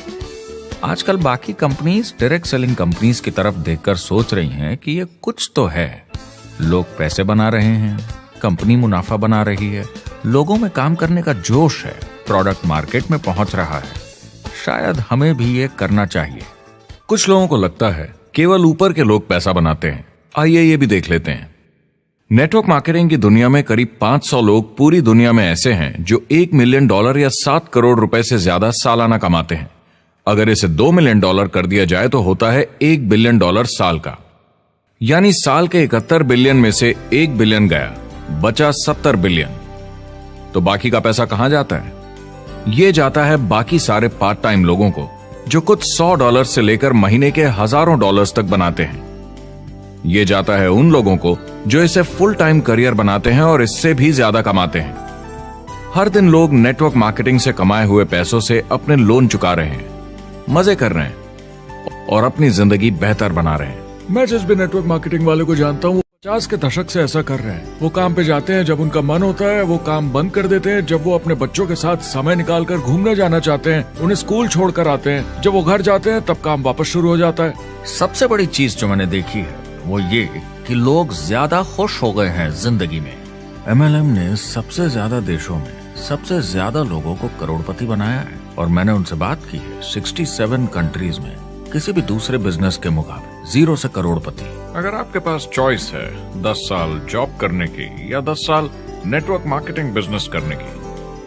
आजकल बाकी कंपनीज डायरेक्ट सेलिंग कंपनीज की तरफ देखकर सोच रही हैं कि ये कुछ तो है। लोग पैसे बना रहे हैं, कंपनी मुनाफा बना रही है, लोगों में काम करने का जोश है, प्रोडक्ट मार्केट में पहुंच रहा है, शायद हमें भी ये करना चाहिए। कुछ लोगों को लगता है केवल ऊपर के लोग पैसा बनाते हैं। आइए ये भी देख लेते हैं। नेटवर्क मार्केटिंग की दुनिया में करीब 500 लोग पूरी दुनिया में ऐसे हैं जो $1 मिलियन या 7 करोड़ रुपए से ज्यादा सालाना कमाते हैं। अगर इसे $2 मिलियन कर दिया जाए तो होता है $1 बिलियन साल का, यानी साल के 71 बिलियन में से 1 बिलियन गया, बचा 70 बिलियन। तो बाकी का पैसा कहां जाता है? ये जाता है बाकी सारे पार्ट टाइम लोगों को जो कुछ $100 से लेकर महीने के हजारों डॉलर्स तक बनाते हैं। ये जाता है उन लोगों को जो इसे फुल टाइम करियर बनाते हैं और इससे भी ज्यादा कमाते हैं। हर दिन लोग नेटवर्क मार्केटिंग से कमाए हुए पैसों से अपने लोन चुका रहे हैं, मजे कर रहे हैं और अपनी जिंदगी बेहतर बना रहे हैं। मैं जिस भी नेटवर्क मार्केटिंग वाले को जानता हूँ वो 50 के दशक से ऐसा कर रहे हैं। वो काम पे जाते हैं जब उनका मन होता है, वो काम बंद कर देते हैं जब वो अपने बच्चों के साथ समय निकालकर घूमने जाना चाहते हैं, उन्हें स्कूल छोड़कर आते हैं, जब वो घर जाते हैं तब काम वापस शुरू हो जाता है। सबसे बड़ी चीज जो मैंने देखी है वो ये कि लोग ज्यादा खुश हो गए हैं जिंदगी में। MLM ने सबसे ज्यादा देशों में सबसे ज्यादा लोगों को करोड़पति बनाया है और मैंने उनसे बात की है 67 कंट्रीज में किसी भी दूसरे बिजनेस के मुकाबले 0 से करोड़पति। अगर आपके पास चॉइस है 10 साल जॉब करने की या 10 साल नेटवर्क मार्केटिंग बिजनेस करने की,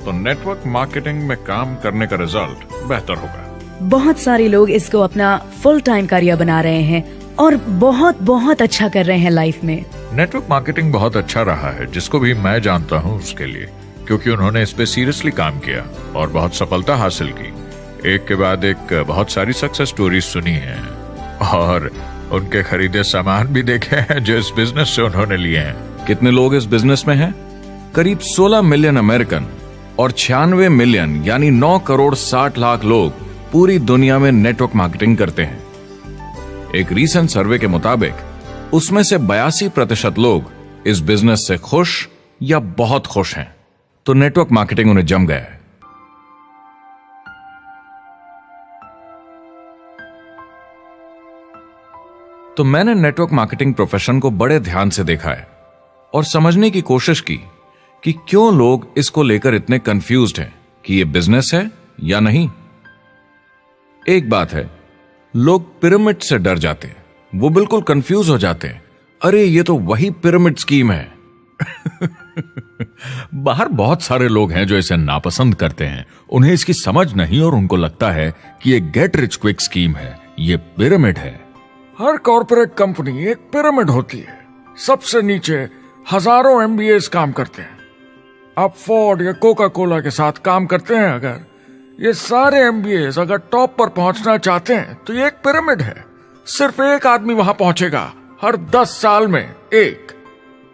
तो नेटवर्क मार्केटिंग में काम करने का रिजल्ट बेहतर होगा। बहुत सारे लोग इसको अपना फुल टाइम करियर बना रहे हैं और बहुत बहुत अच्छा कर रहे हैं लाइफ में। नेटवर्क मार्केटिंग बहुत अच्छा रहा है, जिसको भी मैं जानता हूँ उसके लिए, क्योंकि उन्होंने इस पे सीरियसली काम किया और बहुत सफलता हासिल की। एक के बाद एक बहुत सारी सक्सेस स्टोरीज सुनी हैं और उनके खरीदे सामान भी देखे हैं जो इस बिजनेस से उन्होंने लिए हैं। कितने लोग इस बिजनेस में हैं? करीब 16 मिलियन अमेरिकन और 96 मिलियन यानी 9 करोड़ 60 लाख लोग पूरी दुनिया में नेटवर्क मार्केटिंग करते हैं। एक रीसेंट सर्वे के मुताबिक उसमें से 82% लोग इस बिजनेस से खुश या बहुत खुश हैं। तो नेटवर्क मार्केटिंग उन्हें जम गया है। तो मैंने नेटवर्क मार्केटिंग प्रोफेशन को बड़े ध्यान से देखा है और समझने की कोशिश की कि क्यों लोग इसको लेकर इतने कंफ्यूज्ड हैं कि ये बिजनेस है या नहीं। एक बात है, लोग पिरामिड से डर जाते हैं, वो बिल्कुल कंफ्यूज हो जाते हैं, अरे ये तो वही पिरामिड स्कीम है। बाहर बहुत सारे लोग हैं जो इसे नापसंद करते हैं, उन्हें इसकी समझ नहीं और उनको लगता है कि ये गेट रिच क्विक स्कीम है, ये पिरामिड है। हर कॉर्पोरेट कंपनी एक पिरामिड होती है। सबसे नीचे हजारों एमबीएस काम करते हैं। आप फोर्ड या कोका कोला के साथ काम करते हैं, अगर ये सारे एमबीएस अगर टॉप पर पहुंचना चाहते हैं तो ये एक पिरामिड है। सिर्फ एक आदमी वहां पहुंचेगा हर 10 साल में एक।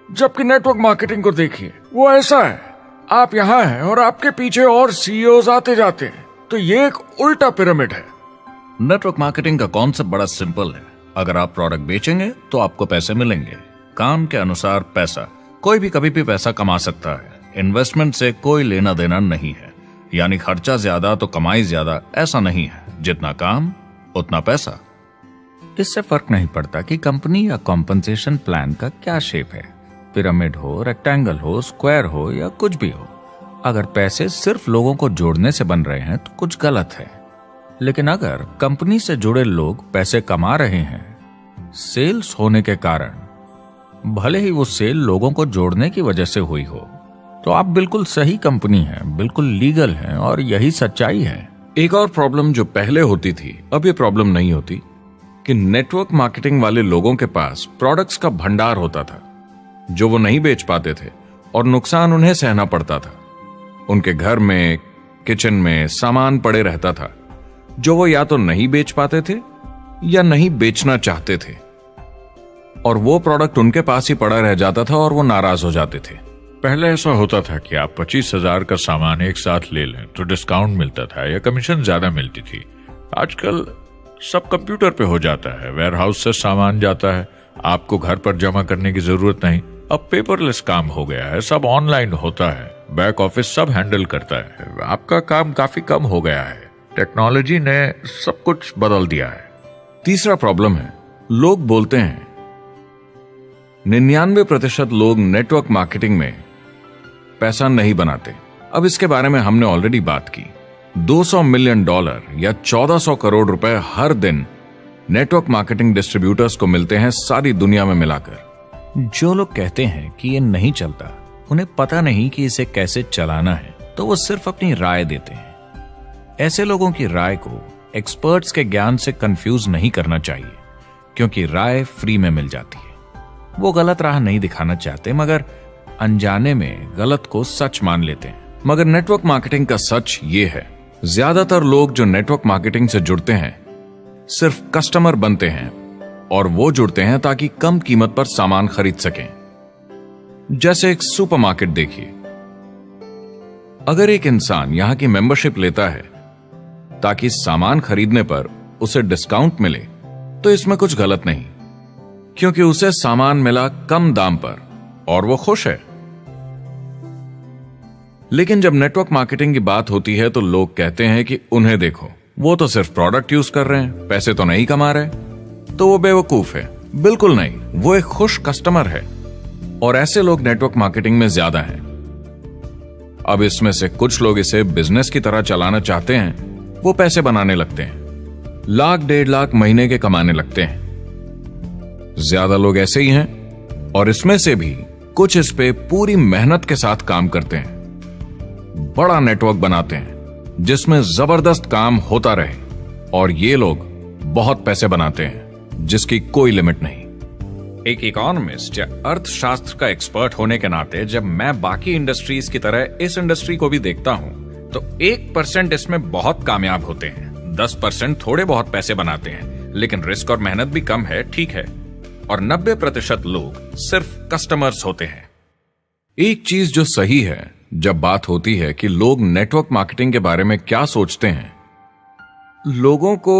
जबकि नेटवर्क मार्केटिंग को देखिए, वो ऐसा है, आप यहां हैं और आपके पीछे और सीईओज आते जाते हैं, तो ये एक उल्टा पिरामिड है। नेटवर्क मार्केटिंग का कॉन्सेप्ट बड़ा सिंपल है। अगर आप प्रोडक्ट बेचेंगे तो आपको पैसे मिलेंगे, काम के अनुसार पैसा। कोई भी कभी भी पैसा कमा सकता है, इन्वेस्टमेंट से कोई लेना देना नहीं है। यानी खर्चा ज्यादा तो कमाई ज्यादा, ऐसा नहीं है, जितना काम उतना पैसा। इससे फर्क नहीं पड़ता कि कंपनी या कॉम्पनसेशन प्लान का क्या शेप है, पिरामिड हो, रेक्टेंगल हो, स्क्वायर हो या कुछ भी हो। अगर पैसे सिर्फ लोगों को जोड़ने से बन रहे हैं तो कुछ गलत है। लेकिन अगर कंपनी से जुड़े लोग पैसे कमा रहे हैं सेल्स होने के कारण, भले ही वो सेल लोगों को जोड़ने की वजह से हुई हो, तो आप बिल्कुल सही कंपनी हैं, बिल्कुल लीगल हैं और यही सच्चाई है। एक और प्रॉब्लम जो पहले होती थी, अब ये प्रॉब्लम नहीं होती कि नेटवर्क मार्केटिंग वाले लोगों के पास प्रोडक्ट्स का भंडार होता था जो वो नहीं बेच पाते थे और नुकसान उन्हें सहना पड़ता था। उनके घर में, किचन में सामान पड़े रहता था जो वो या तो नहीं बेच पाते थे या नहीं बेचना चाहते थे, और वो प्रोडक्ट उनके पास ही पड़ा रह जाता था और वो नाराज हो जाते थे। पहले ऐसा होता था कि आप 25,000 का सामान एक साथ ले लें तो डिस्काउंट मिलता था या कमीशन ज्यादा मिलती थी। आजकल सब कंप्यूटर पे हो जाता है, वेयरहाउस से सामान जाता है, आपको घर पर जमा करने की जरूरत नहीं। अब पेपरलेस काम हो गया है, सब ऑनलाइन होता है, बैक ऑफिस सब हैंडल करता है, आपका काम काफी कम हो गया है। टेक्नोलॉजी ने सब कुछ बदल दिया है। तीसरा प्रॉब्लम है, लोग बोलते हैं 99% लोग नेटवर्क मार्केटिंग में पैसा नहीं बनाते। अब इसके बारे में हमने ऑलरेडी बात की। $200 मिलियन या 1400 करोड़ रुपए हर दिन नेटवर्क मार्केटिंग डिस्ट्रीब्यूटर्स को मिलते हैं सारी दुनिया में मिलाकर। जो लोग कहते हैं कि ये नहीं चलता, उन्हें पता नहीं कि इसे कैसे चलाना है, तो वो सिर्फ अपनी राय देते हैं। ऐसे लोगों की राय को एक्सपर्ट्स के ज्ञान से कंफ्यूज नहीं करना चाहिए, क्योंकि राय फ्री में मिल जाती है। वो गलत राह नहीं दिखाना चाहते, मगर अनजाने में गलत को सच मान लेते हैं। मगर नेटवर्क मार्केटिंग का सच ये है, ज्यादातर लोग जो नेटवर्क मार्केटिंग से जुड़ते हैं सिर्फ कस्टमर बनते हैं, और वो जुड़ते हैं ताकि कम कीमत पर सामान खरीद सकें। जैसे एक सुपरमार्केट देखिए, अगर एक इंसान यहां की मेंबरशिप लेता है ताकि सामान खरीदने पर उसे डिस्काउंट मिले, तो इसमें कुछ गलत नहीं, क्योंकि उसे सामान मिला कम दाम पर और वो खुश है। लेकिन जब नेटवर्क मार्केटिंग की बात होती है तो लोग कहते हैं कि उन्हें देखो, वो तो सिर्फ प्रोडक्ट यूज कर रहे हैं, पैसे तो नहीं कमा रहे, तो वो बेवकूफ है। बिल्कुल नहीं, वो एक खुश कस्टमर है, और ऐसे लोग नेटवर्क मार्केटिंग में ज्यादा हैं। अब इसमें से कुछ लोग इसे बिजनेस की तरह चलाना चाहते हैं, वो पैसे बनाने लगते हैं, लाख 1.5 लाख महीने के कमाने लगते हैं। ज्यादा लोग ऐसे ही हैं, और इसमें से भी कुछ इस पे पूरी मेहनत के साथ काम करते हैं, बड़ा नेटवर्क बनाते हैं जिसमें जबरदस्त काम होता रहे, और ये लोग बहुत पैसे बनाते हैं जिसकी कोई लिमिट नहीं। एक इकोनॉमिस्ट या अर्थशास्त्र का एक्सपर्ट होने के नाते जब मैं बाकी इंडस्ट्रीज की तरह इस इंडस्ट्री को भी देखता हूं, तो 1% इसमें बहुत कामयाब होते हैं, 10% थोड़े बहुत पैसे बनाते हैं, लेकिन रिस्क और मेहनत भी कम है, ठीक है, और 90% लोग सिर्फ कस्टमर्स होते हैं। एक चीज जो सही है जब बात होती है कि लोग नेटवर्क मार्केटिंग के बारे में क्या सोचते हैं, लोगों को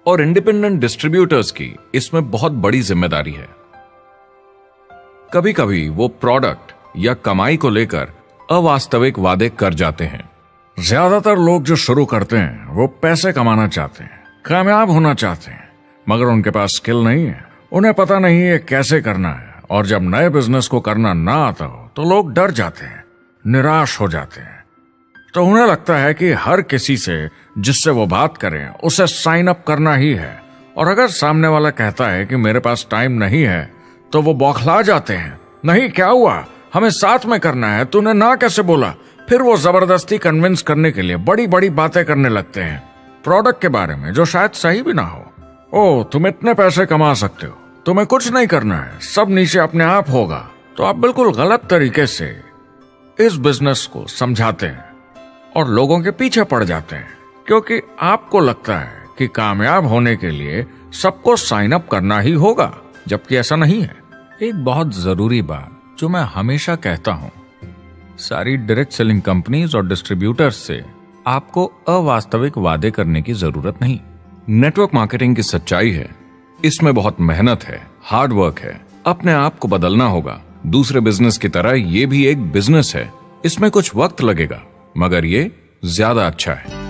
और इंडिपेंडेंट डिस्ट्रीब्यूटर्स की इसमें बहुत बड़ी जिम्मेदारी है। कभी कभी वो प्रोडक्ट या कमाई को लेकर अवास्तविक वादे कर जाते हैं। ज्यादातर लोग जो शुरू करते हैं वो पैसे कमाना चाहते हैं, कामयाब होना चाहते हैं, मगर उनके पास स्किल नहीं है, उन्हें पता नहीं है कैसे करना है। और जब नए बिजनेस को करना ना आता हो तो लोग डर जाते हैं, निराश हो जाते हैं। तो उन्हें लगता है कि हर किसी से जिससे वो बात करें उसे साइन अप करना ही है। और अगर सामने वाला कहता है कि मेरे पास टाइम नहीं है तो वो बौखला जाते हैं। नहीं, क्या हुआ, हमें साथ में करना है, तूने ना कैसे बोला। फिर वो जबरदस्ती कन्विंस करने के लिए बड़ी बड़ी बातें करने लगते हैं प्रोडक्ट के बारे में, जो शायद सही भी ना हो। ओ, तुम इतने पैसे कमा सकते हो, तुम्हें कुछ नहीं करना है, सब नीचे अपने आप होगा। तो आप बिल्कुल गलत तरीके से इस बिजनेस को समझाते हैं और लोगों के पीछे पड़ जाते हैं, क्योंकि आपको लगता है कि कामयाब होने के लिए सबको साइन अप करना ही होगा, जबकि ऐसा नहीं है। एक बहुत जरूरी बात जो मैं हमेशा कहता हूं, सारी डायरेक्ट सेलिंग कंपनीज और डिस्ट्रीब्यूटर्स से आपको अवास्तविक वादे करने की जरूरत नहीं। नेटवर्क मार्केटिंग की सच्चाई है, इसमें बहुत मेहनत है, हार्ड वर्क है, अपने आप को बदलना होगा। दूसरे बिजनेस की तरह ये भी एक बिजनेस है, इसमें कुछ वक्त लगेगा मगर ये ज्यादा अच्छा है।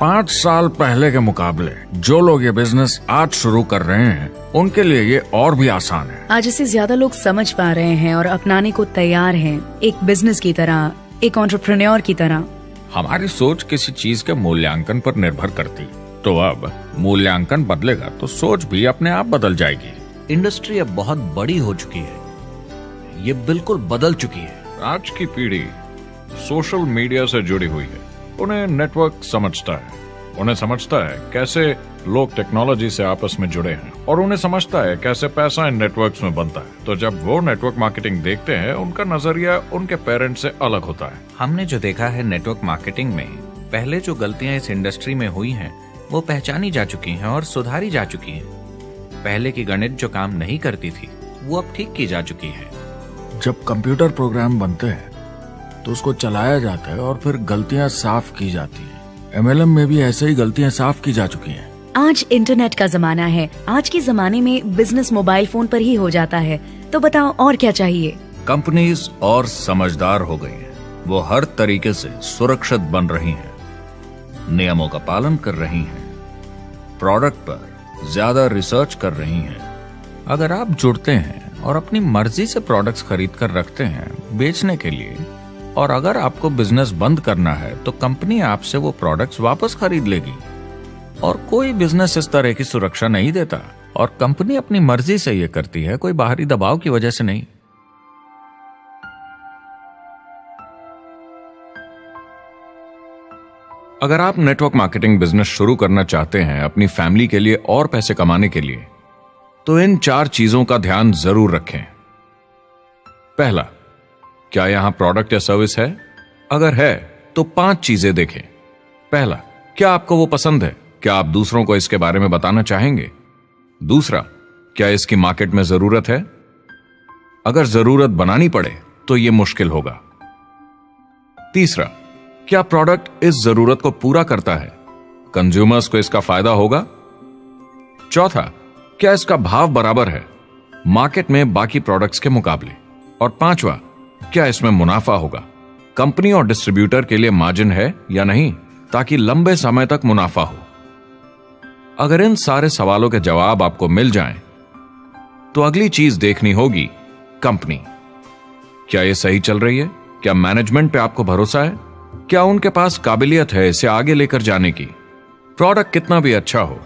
5 साल पहले के मुकाबले जो लोग ये बिजनेस आज शुरू कर रहे हैं उनके लिए ये और भी आसान है। आज इसे ज्यादा लोग समझ पा रहे हैं और अपनाने को तैयार हैं, एक बिजनेस की तरह, एक एंटरप्रेन्योर की तरह। हमारी सोच किसी चीज के मूल्यांकन पर निर्भर करती, तो अब मूल्यांकन बदलेगा तो सोच भी अपने आप बदल जाएगी। इंडस्ट्री अब बहुत बड़ी हो चुकी है, ये बिल्कुल बदल चुकी है। आज की पीढ़ी सोशल मीडिया से जुड़ी हुई है, उन्हें नेटवर्क समझता है, उन्हें समझता है कैसे लोग टेक्नोलॉजी से आपस में जुड़े हैं और उन्हें समझता है कैसे पैसा इन नेटवर्क्स में बनता है। तो जब वो नेटवर्क मार्केटिंग देखते हैं, उनका नजरिया उनके पेरेंट्स से अलग होता है। हमने जो देखा है नेटवर्क मार्केटिंग में, पहले जो गलतियां इस इंडस्ट्री में हुई हैं वो पहचानी जा चुकी हैं और सुधारी जा चुकी हैं। पहले की गणित जो काम नहीं करती थी वो अब ठीक की जा चुकी है। जब कंप्यूटर प्रोग्राम बनते हैं तो उसको चलाया जाता है और फिर गलतियां साफ की जाती हैं। MLM में भी ऐसे ही गलतियां साफ की जा चुकी हैं। आज इंटरनेट का जमाना है, आज के जमाने में बिजनेस मोबाइल फोन पर ही हो जाता है। तो बताओ और क्या चाहिए। कंपनीज और समझदार हो गई हैं, वो हर तरीके से सुरक्षित बन रही हैं, नियमों का पालन कर रही हैं, प्रोडक्ट पर ज्यादा रिसर्च कर रही हैं। अगर आप जुड़ते हैं और अपनी मर्जी से प्रोडक्ट्स खरीद कर रखते हैं बेचने के लिए, और अगर आपको बिजनेस बंद करना है तो कंपनी आपसे वो प्रोडक्ट्स वापस खरीद लेगी। और कोई बिजनेस इस तरह की सुरक्षा नहीं देता, और कंपनी अपनी मर्जी से ये करती है, कोई बाहरी दबाव की वजह से नहीं। अगर आप नेटवर्क मार्केटिंग बिजनेस शुरू करना चाहते हैं अपनी फैमिली के लिए और पैसे कमाने के लिए, तो इन 4 चीजों का ध्यान जरूर रखें। पहला, क्या यहां प्रोडक्ट या सर्विस है? अगर है तो 5 चीजें देखें। पहला, क्या आपको वो पसंद है? क्या आप दूसरों को इसके बारे में बताना चाहेंगे? दूसरा, क्या इसकी मार्केट में जरूरत है? अगर जरूरत बनानी पड़े तो यह मुश्किल होगा। तीसरा, क्या प्रोडक्ट इस जरूरत को पूरा करता है? कंज्यूमर्स को इसका फायदा होगा? चौथा, क्या इसका भाव बराबर है मार्केट में बाकी प्रोडक्ट्स के मुकाबले? और पांचवा, क्या इसमें मुनाफा होगा? कंपनी और डिस्ट्रीब्यूटर के लिए मार्जिन है या नहीं, ताकि लंबे समय तक मुनाफा हो। अगर इन सारे सवालों के जवाब आपको मिल जाएं, तो अगली चीज देखनी होगी कंपनी। क्या यह सही चल रही है? क्या मैनेजमेंट पे आपको भरोसा है? क्या उनके पास काबिलियत है इसे आगे लेकर जाने की? प्रोडक्ट कितना भी अच्छा हो,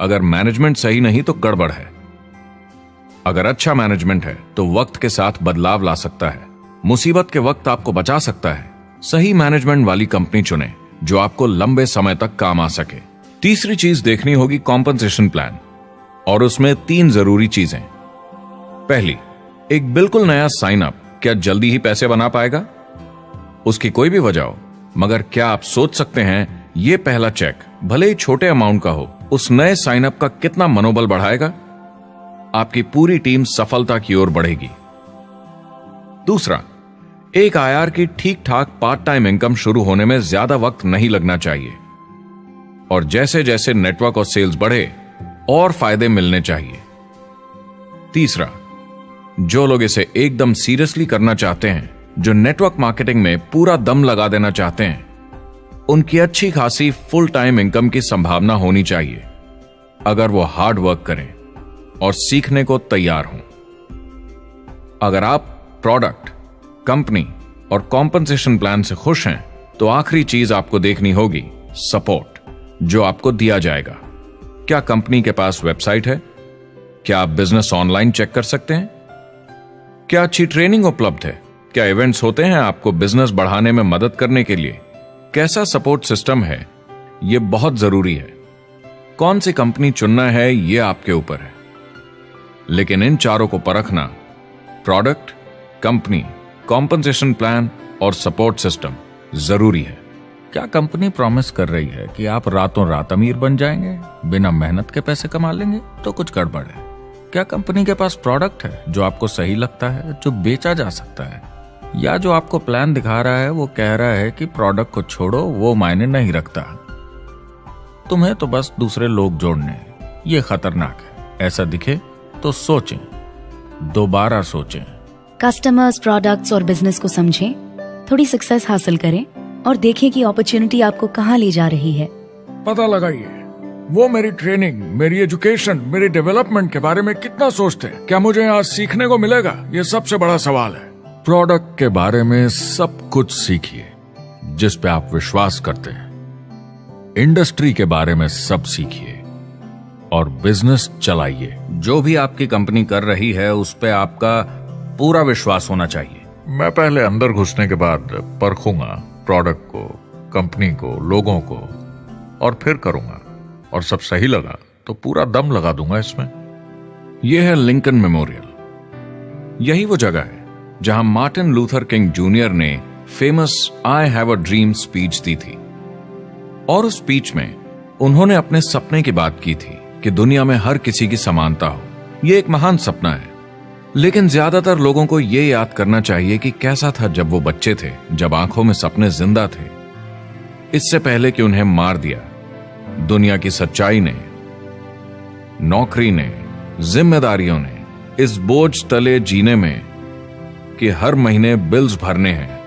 अगर मैनेजमेंट सही नहीं तो गड़बड़ है। अगर अच्छा मैनेजमेंट है तो वक्त के साथ बदलाव ला सकता है, मुसीबत के वक्त आपको बचा सकता है। सही मैनेजमेंट वाली कंपनी चुनें जो आपको लंबे समय तक काम आ सके। तीसरी चीज देखनी होगी कॉम्पनसेशन प्लान, और उसमें 3 जरूरी चीजें। पहली, एक बिल्कुल नया साइन अप क्या जल्दी ही पैसे बना पाएगा? उसकी कोई भी वजह हो, मगर क्या आप सोच सकते हैं यह पहला चेक, भले ही छोटे अमाउंट का हो, उस नए साइन अप का कितना मनोबल बढ़ाएगा? आपकी पूरी टीम सफलता की ओर बढ़ेगी। दूसरा, एक IR की ठीक ठाक पार्ट टाइम इनकम शुरू होने में ज्यादा वक्त नहीं लगना चाहिए, और जैसे जैसे नेटवर्क और सेल्स बढ़े और फायदे मिलने चाहिए। तीसरा, जो लोग इसे एकदम सीरियसली करना चाहते हैं, जो नेटवर्क मार्केटिंग में पूरा दम लगा देना चाहते हैं, उनकी अच्छी खासी फुल टाइम इनकम की संभावना होनी चाहिए अगर वो हार्ड वर्क करें और सीखने को तैयार हों। अगर आप प्रोडक्ट, कंपनी और कॉम्पनसेशन प्लान से खुश हैं तो आखिरी चीज आपको देखनी होगी सपोर्ट जो आपको दिया जाएगा। क्या कंपनी के पास वेबसाइट है? क्या आप बिजनेस ऑनलाइन चेक कर सकते हैं? क्या अच्छी ट्रेनिंग उपलब्ध है? क्या इवेंट्स होते हैं आपको बिजनेस बढ़ाने में मदद करने के लिए? कैसा सपोर्ट सिस्टम है? यह बहुत जरूरी है। कौन सी कंपनी चुनना है यह आपके ऊपर है, लेकिन इन चारों को परखना, प्रोडक्ट, कंपनी, कॉम्पनसेशन प्लान और सपोर्ट सिस्टम, जरूरी है। क्या कंपनी प्रॉमिस कर रही है कि आप रातों रात अमीर बन जाएंगे, बिना मेहनत के पैसे कमा लेंगे? तो कुछ गड़बड़ है। क्या कंपनी के पास प्रोडक्ट है जो आपको सही लगता है, जो बेचा जा सकता है? या जो आपको प्लान दिखा रहा है वो कह रहा है कि प्रोडक्ट को छोड़ो, वो मायने नहीं रखता, तुम्हें तो बस दूसरे लोग जोड़ने हैं? ये खतरनाक है। ऐसा दिखे तो सोचें, दोबारा सोचें। कस्टमर्स, प्रोडक्ट्स और बिजनेस को समझें, थोड़ी सक्सेस हासिल करें और देखें कि अपॉर्चुनिटी आपको कहां ले जा रही है। पता लगाइए वो मेरी ट्रेनिंग, मेरी एजुकेशन, मेरी डेवलपमेंट के बारे में कितना सोचते हैं। क्या मुझे यहाँ सीखने को मिलेगा? ये सबसे बड़ा सवाल है। प्रोडक्ट के बारे में सब कुछ सीखिए जिस पे आप विश्वास करते हैं। इंडस्ट्री के बारे में सब सीखिए और बिजनेस चलाइए। जो भी आपकी कंपनी कर रही है उस पे आपका पूरा विश्वास होना चाहिए। मैं पहले अंदर घुसने के बाद परखूंगा प्रोडक्ट को, कंपनी को, लोगों को, और फिर करूंगा। और सब सही लगा तो पूरा दम लगा दूंगा इसमें। यह है लिंकन मेमोरियल। यही वो जगह है जहां मार्टिन लूथर किंग जूनियर ने famous I have a dream speech दी थी। और उस स्पीच में उन्होंने अपने सपने की बात की थी कि दुनिया में हर किसी की समानता हो। यह एक महान सपना है, लेकिन ज्यादातर लोगों को यह याद करना चाहिए कि कैसा था जब वो बच्चे थे, जब आंखों में सपने जिंदा थे, इससे पहले कि उन्हें मार दिया दुनिया की सच्चाई ने, नौकरी ने, जिम्मेदारियों ने, इस बोझ तले जीने में कि हर महीने बिल्स भरने हैं।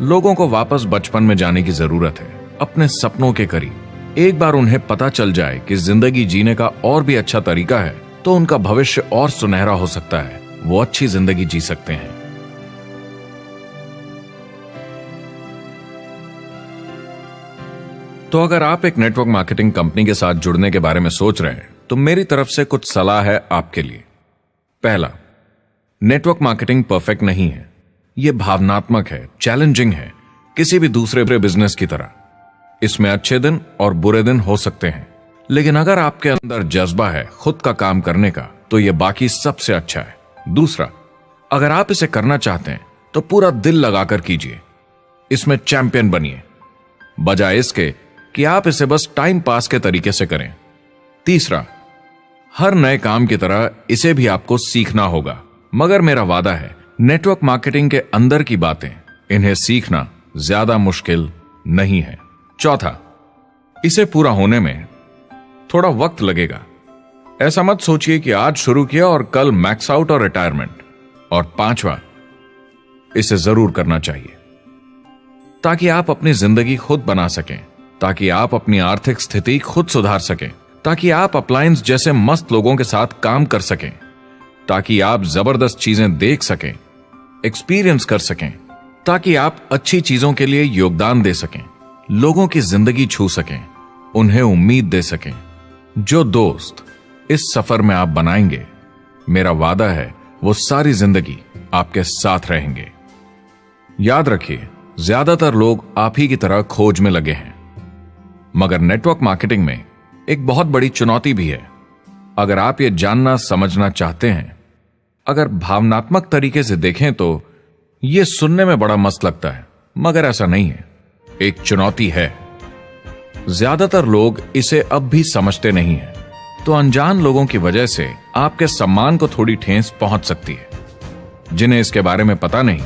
लोगों को वापस बचपन में जाने की जरूरत है, अपने सपनों के करीब। एक बार उन्हें पता चल जाए कि जिंदगी जीने का और भी अच्छा तरीका है तो उनका भविष्य और सुनहरा हो सकता है। वो अच्छी जिंदगी जी सकते हैं। तो अगर आप एक नेटवर्क मार्केटिंग कंपनी के साथ जुड़ने के बारे में सोच रहे हैं तो मेरी तरफ से कुछ सलाह है आपके लिए। पहला, नेटवर्क मार्केटिंग परफेक्ट नहीं है। यह भावनात्मक है, चैलेंजिंग है, किसी भी दूसरे बिजनेस की तरह। इसमें अच्छे दिन और बुरे दिन हो सकते हैं, लेकिन अगर आपके अंदर जज्बा है खुद का काम करने का तो यह बाकी सबसे अच्छा है। दूसरा, अगर आप इसे करना चाहते हैं तो पूरा दिल लगाकर कीजिए। इसमें चैंपियन बनिए, बजाय इसके कि आप इसे बस टाइम पास के तरीके से करें। तीसरा, हर नए काम की तरह इसे भी आपको सीखना होगा, मगर मेरा वादा है नेटवर्क मार्केटिंग के अंदर की बातें, इन्हें सीखना ज्यादा मुश्किल नहीं है। चौथा, इसे पूरा होने में थोड़ा वक्त लगेगा। ऐसा मत सोचिए कि आज शुरू किया और कल मैक्स आउट और रिटायरमेंट। और पांचवा, इसे जरूर करना चाहिए ताकि आप अपनी जिंदगी खुद बना सकें, ताकि आप अपनी आर्थिक स्थिति खुद सुधार सकें, ताकि आप अप्लायंस जैसे मस्त लोगों के साथ काम कर सकें, ताकि आप जबरदस्त चीजें देख सकें, एक्सपीरियंस कर सकें, ताकि आप अच्छी चीजों के लिए योगदान दे सकें, लोगों की जिंदगी छू सकें, उन्हें उम्मीद दे सकें। जो दोस्त इस सफर में आप बनाएंगे, मेरा वादा है वो सारी जिंदगी आपके साथ रहेंगे। याद रखिए, ज्यादातर लोग आप ही की तरह खोज में लगे हैं, मगर नेटवर्क मार्केटिंग में एक बहुत बड़ी चुनौती भी है। अगर आप ये जानना समझना चाहते हैं, अगर भावनात्मक तरीके से देखें तो यह सुनने में बड़ा मस्त लगता है, मगर ऐसा नहीं है। एक चुनौती है। ज्यादातर लोग इसे अब भी समझते नहीं हैं, तो अनजान लोगों की वजह से आपके सम्मान को थोड़ी ठेस पहुंच सकती है, जिन्हें इसके बारे में पता नहीं।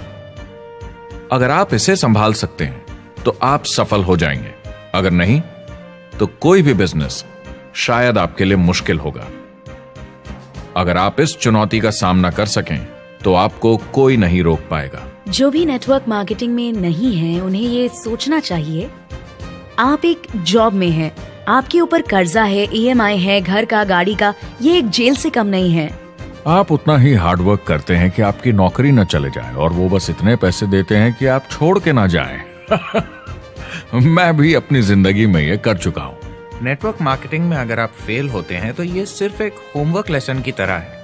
अगर आप इसे संभाल सकते हैं तो आप सफल हो जाएंगे, अगर नहीं तो कोई भी बिजनेस शायद आपके लिए मुश्किल होगा। अगर आप इस चुनौती का सामना कर सकें तो आपको कोई नहीं रोक पाएगा। जो भी नेटवर्क मार्केटिंग में नहीं है उन्हें ये सोचना चाहिए, आप एक जॉब में हैं, आपके ऊपर कर्जा है, EMI है, घर का, गाड़ी का, ये एक जेल से कम नहीं है। आप उतना ही हार्डवर्क करते हैं कि आपकी नौकरी न चले जाए और वो बस इतने पैसे देते हैं कि आप छोड़ के ना जाएं। मैं भी अपनी जिंदगी में ये कर चुका हूँ। नेटवर्क मार्केटिंग में अगर आप फेल होते हैं तो ये सिर्फ एक होमवर्क लेसन की तरह है।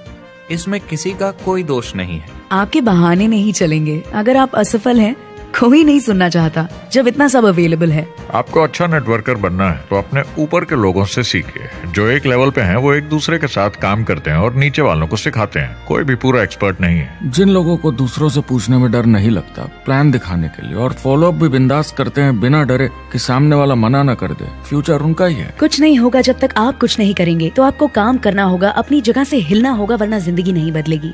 इसमें किसी का कोई दोष नहीं है। आपके बहाने नहीं चलेंगे। अगर आप असफल हैं, कोई नहीं सुनना चाहता जब इतना सब अवेलेबल है। आपको अच्छा नेटवर्कर बनना है तो अपने ऊपर के लोगों से सीखिए। जो एक लेवल पे हैं वो एक दूसरे के साथ काम करते हैं और नीचे वालों को सिखाते हैं। कोई भी पूरा एक्सपर्ट नहीं है। जिन लोगों को दूसरों से पूछने में डर नहीं लगता, प्लान दिखाने के लिए और फॉलो अप भी बिंदास करते हैं बिना डरे कि सामने वाला मना न कर दे, फ्यूचर उनका ही है। कुछ नहीं होगा जब तक आप कुछ नहीं करेंगे। तो आपको काम करना होगा, अपनी जगह से हिलना होगा, वरना जिंदगी नहीं बदलेगी।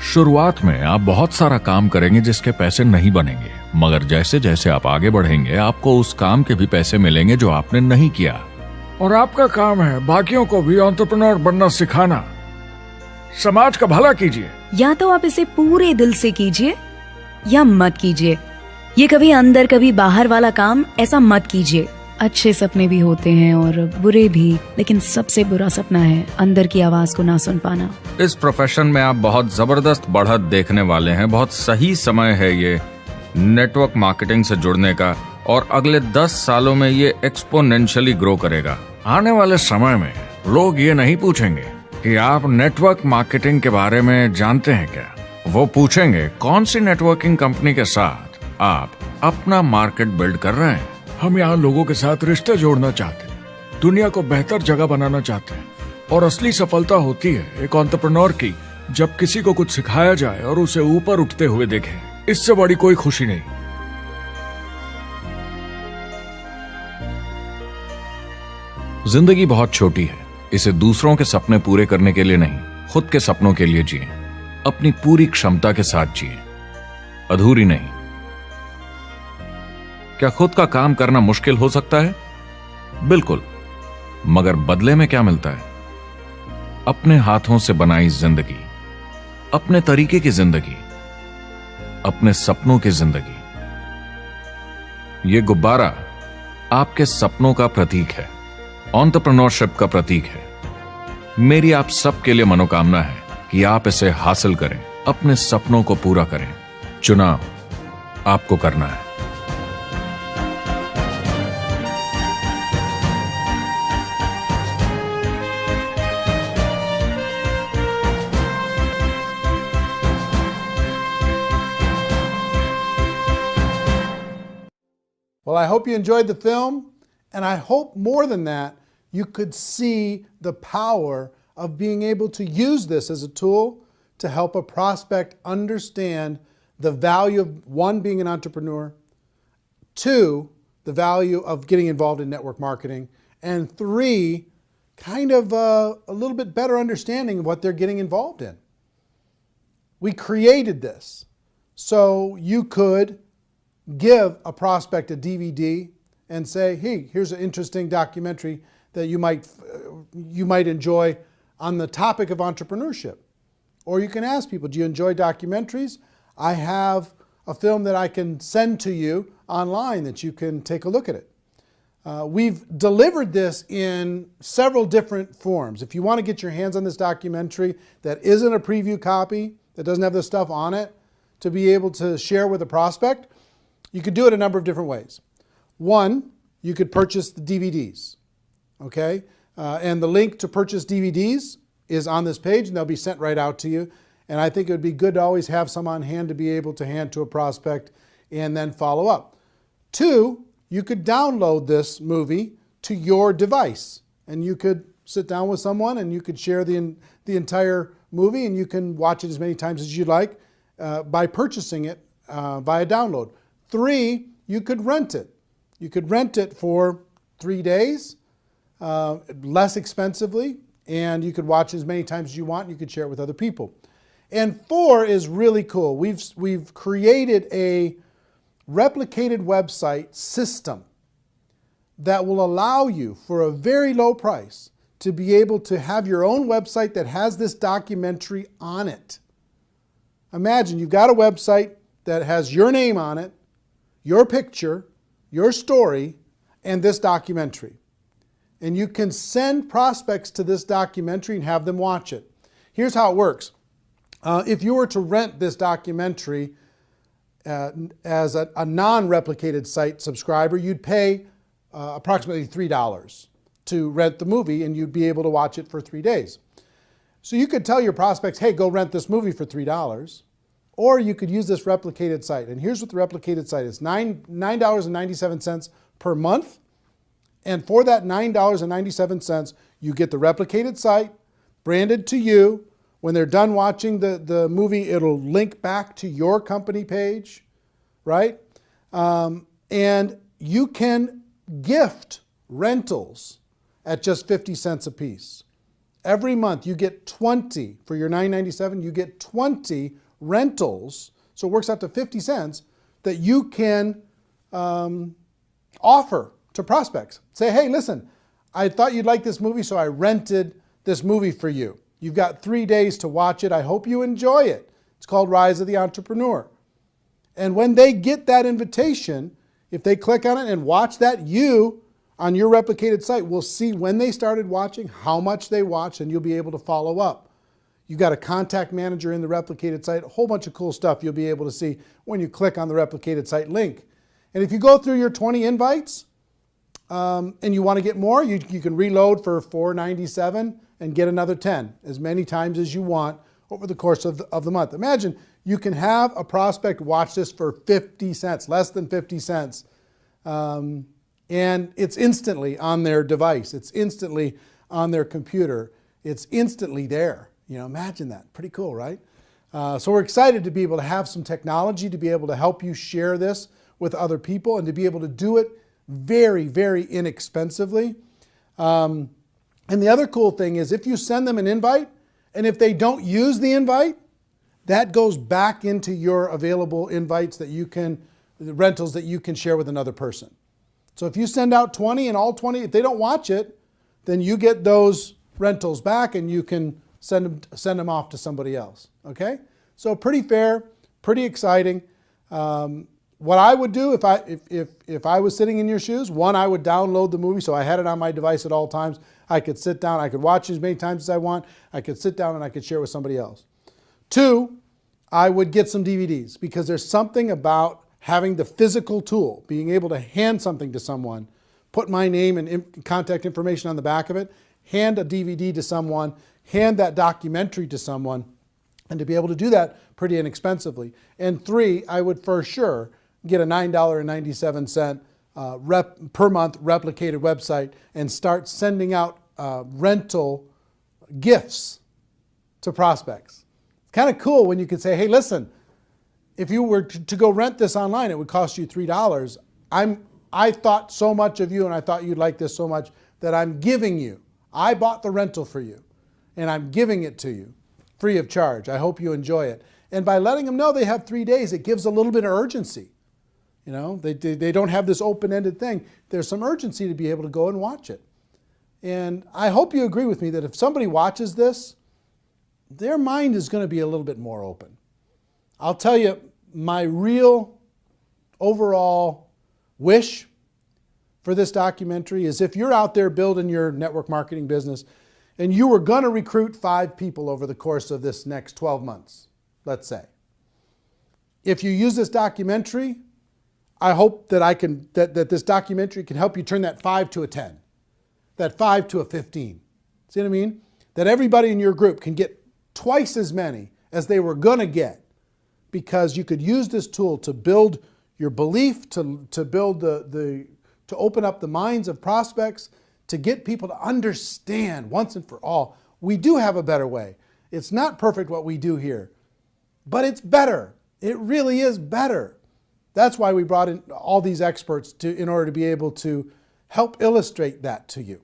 शुरुआत में आप बहुत सारा काम करेंगे जिसके पैसे नहीं बनेंगे, मगर जैसे जैसे आप आगे बढ़ेंगे आपको उस काम के भी पैसे मिलेंगे जो आपने नहीं किया। और आपका काम है बाकियों को भी एंटरप्रेन्योर बनना सिखाना। समाज का भला कीजिए। या तो आप इसे पूरे दिल से कीजिए या मत कीजिए। ये कभी अंदर कभी बाहर वाला काम ऐसा मत कीजिए। अच्छे सपने भी होते हैं और बुरे भी, लेकिन सबसे बुरा सपना है अंदर की आवाज को ना सुन पाना। इस प्रोफेशन में आप बहुत जबरदस्त बढ़त देखने वाले हैं। बहुत सही समय है ये नेटवर्क मार्केटिंग से जुड़ने का और अगले 10 सालों में ये एक्सपोनेंशियली ग्रो करेगा। आने वाले समय में लोग ये नहीं पूछेंगे कि आप नेटवर्क मार्केटिंग के बारे में जानते हैं क्या। वो पूछेंगे कौन सी नेटवर्किंग कंपनी के साथ आप अपना मार्केट बिल्ड कर रहे हैं। हम यहाँ लोगों के साथ रिश्ते जोड़ना चाहते हैं, दुनिया को बेहतर जगह बनाना चाहते हैं। और असली सफलता होती है एक एंटरप्रेन्योर की जब किसी को कुछ सिखाया जाए और उसे ऊपर उठते हुए देखें। इससे बड़ी कोई खुशी नहीं। जिंदगी बहुत छोटी है, इसे दूसरों के सपने पूरे करने के लिए नहीं, खुद के सपनों के लिए जिए। अपनी पूरी क्षमता के साथ जिए, अधूरी नहीं। क्या खुद का काम करना मुश्किल हो सकता है? बिल्कुल, मगर बदले में क्या मिलता है? अपने हाथों से बनाई जिंदगी, अपने तरीके की जिंदगी, अपने सपनों की जिंदगी। यह गुब्बारा आपके सपनों का प्रतीक है, एंटरप्रेन्योरशिप का प्रतीक है। मेरी आप सबके लिए मनोकामना है कि आप इसे हासिल करें, अपने सपनों को पूरा करें। चुनाव आपको करना है। Well, I hope you enjoyed the film, and I hope more than that, you could see the power of being able to use this as a tool to help a prospect understand the value of, one, being an entrepreneur, two, the value of getting involved in network marketing, and three, kind of a little bit better understanding of what they're getting involved in. We created this so you could give a prospect a DVD and say, hey, here's an interesting documentary that you might enjoy on the topic of entrepreneurship. Or you can ask people, do you enjoy documentaries? I have a film that I can send to you online that you can take a look at it. We've delivered this in several different forms. If you want to get your hands on this documentary that isn't a preview copy, that doesn't have this stuff on it, to be able to share with a prospect, you could do it a number of different ways. One, you could purchase the DVDs, okay? And the link to purchase DVDs is on this page, and they'll be sent right out to you. And I think it would be good to always have some on hand to be able to hand to a prospect and then follow up. Two, you could download this movie to your device, and you could sit down with someone and you could share the entire movie, and you can watch it as many times as you like by purchasing it via download. Three, you could rent it. You could rent it for 3 days, less expensively, and you could watch it as many times as you want. You could share it with other people. And four is really cool. We've created a replicated website system that will allow you, for a very low price, to be able to have your own website that has this documentary on it. Imagine you've got a website that has your name on it, your picture, your story, and this documentary. And you can send prospects to this documentary and have them watch it. Here's how it works. If you were to rent this documentary as a non-replicated site subscriber, you'd pay approximately $3 to rent the movie, and you'd be able to watch it for 3 days. So you could tell your prospects, hey, go rent this movie for $3, or you could use this replicated site. And here's what the replicated site is: $9.97 per month. And for that $9.97, you get the replicated site branded to you. When they're done watching the movie, it'll link back to your company page, right? And you can gift rentals at just 50 cents a piece. Every month you get 20, for your $9.97, you get 20 rentals, so it works out to 50 cents, that you can offer to prospects. Say, hey, listen, I thought you'd like this movie, so I rented this movie for you. You've got 3 days to watch it. I hope you enjoy it. It's called Rise of the Entrepreneur. And when they get that invitation, if they click on it and watch that, you, on your replicated site, will see when they started watching, how much they watched, and you'll be able to follow up. You've got a contact manager in the replicated site, a whole bunch of cool stuff you'll be able to see when you click on the replicated site link. And if you go through your 20 invites and you want to get more, you can reload for $4.97 and get another 10, as many times as you want over the course of the month. Imagine you can have a prospect watch this for 50 cents, less than 50 cents. And it's instantly on their device. It's instantly on their computer. It's instantly there. You know, imagine that. Pretty cool, right? So we're excited to be able to have some technology to be able to help you share this with other people and to be able to do it very, very inexpensively. And the other cool thing is if you send them an invite, and if they don't use the invite, that goes back into your available invites that you can, the rentals that you can share with another person. So if you send out 20 and all 20, if they don't watch it, then you get those rentals back and you can send them off to somebody else, okay? So pretty fair, pretty exciting. What I would do if I was sitting in your shoes, one, I would download the movie so I had it on my device at all times. I could sit down, I could watch as many times as I want. I could sit down and I could share with somebody else. Two, I would get some DVDs, because there's something about having the physical tool, being able to hand something to someone, put my name and contact information on the back of it, hand a DVD to someone, hand that documentary to someone, and to be able to do that pretty inexpensively. And three, I would for sure get a $9.97 per month replicated website and start sending out rental gifts to prospects. It's kind of cool when you could say, hey, listen, if you were to go rent this online, it would cost you $3. I thought so much of you and I thought you'd like this so much that I'm giving you. I bought the rental for you and I'm giving it to you free of charge. I hope you enjoy it. And by letting them know they have 3 days, it gives a little bit of urgency. You know, they don't have this open-ended thing. There's some urgency to be able to go and watch it. And I hope you agree with me that if somebody watches this, their mind is going to be a little bit more open. I'll tell you, my real overall wish for this documentary is if you're out there building your network marketing business and you were going to recruit 5 people over the course of this next 12 months, let's say. If you use this documentary, I hope that that this documentary can help you turn that 5 to a 10, that 5 to a 15. See what I mean? That everybody in your group can get twice as many as they were going to get, because you could use this tool to build your belief, to build to open up the minds of prospects, to get people to understand once and for all, we do have a better way. It's not perfect what we do here, but it's better. It really is better. That's why we brought in all these experts in order to be able to help illustrate that to you.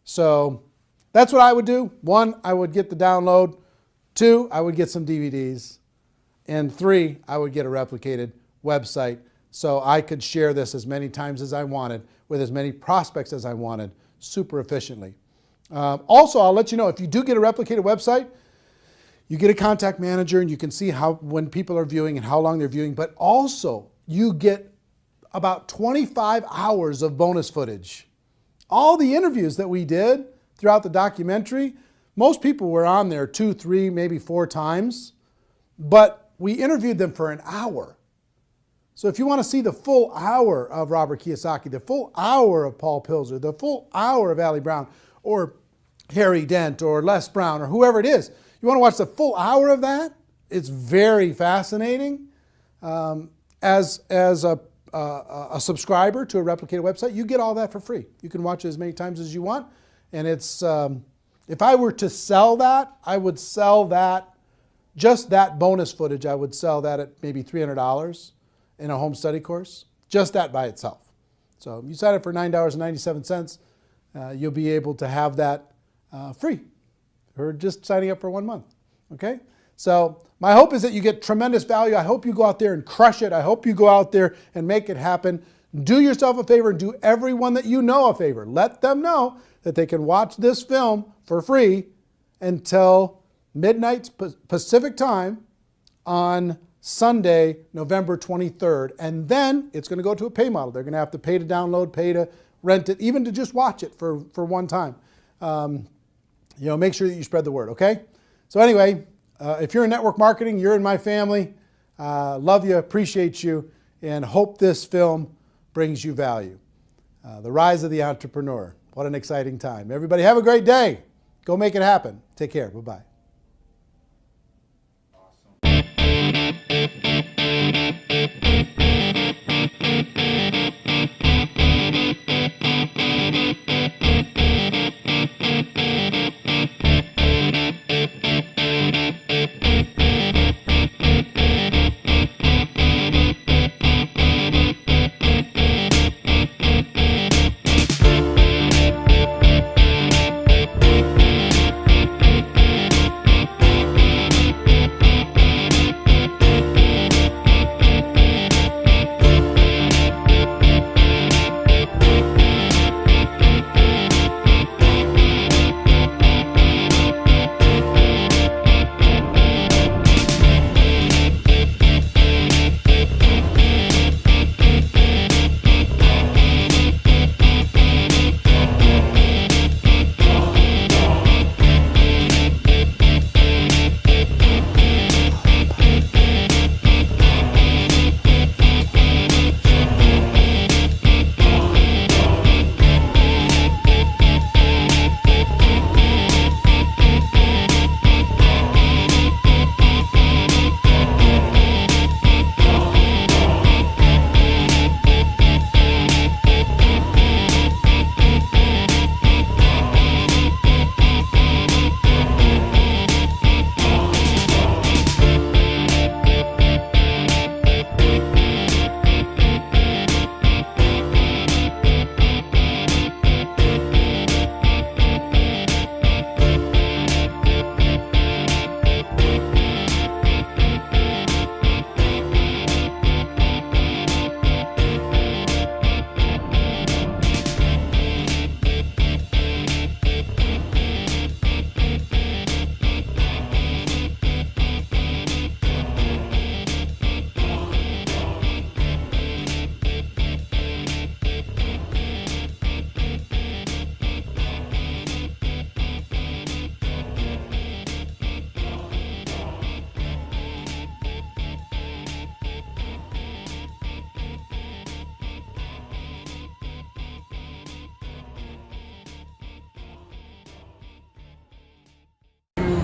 So that's what I would do. 1, I would get the download. 2, I would get some DVDs. And 3, I would get a replicated website so I could share this as many times as I wanted with as many prospects as I wanted super efficiently. Also, I'll let you know, if you do get a replicated website, you get a contact manager and you can see when people are viewing and how long they're viewing, but also you get about 25 hours of bonus footage. All the interviews that we did throughout the documentary, most people were on there 2, 3, maybe 4 times, but we interviewed them for an hour. So if you want to see the full hour of Robert Kiyosaki, the full hour of Paul Pilzer, the full hour of Ali Brown, or Harry Dent, or Les Brown, or whoever it is, you want to watch the full hour of that? It's very fascinating. As a subscriber to a Replicated website, you get all that for free. You can watch it as many times as you want. And it's, if I were to sell that, I would sell that, just that bonus footage, I would sell that at maybe $300 in a home study course, just that by itself. So if you sign up for $9.97, you'll be able to have that free, or just signing up for 1 month, okay? So my hope is that you get tremendous value. I hope you go out there and crush it. I hope you go out there and make it happen. Do yourself a favor and do everyone that you know a favor. Let them know that they can watch this film for free until midnight Pacific time on Sunday, November 23rd. And then it's going to go to a pay model. They're going to have to pay to download, pay to rent it, even to just watch it for one time. Make sure that you spread the word, okay? So anyway, if you're in network marketing, you're in my family. Love you, appreciate you, and hope this film brings you value. The Rise of the Entrepreneur. What an exciting time. Everybody have a great day. Go make it happen. Take care. Bye-bye.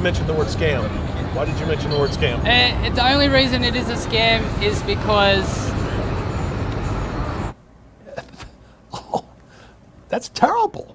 Mentioned the word scam. Why did you mention the word scam? The only reason it is a scam is because... Oh, that's terrible.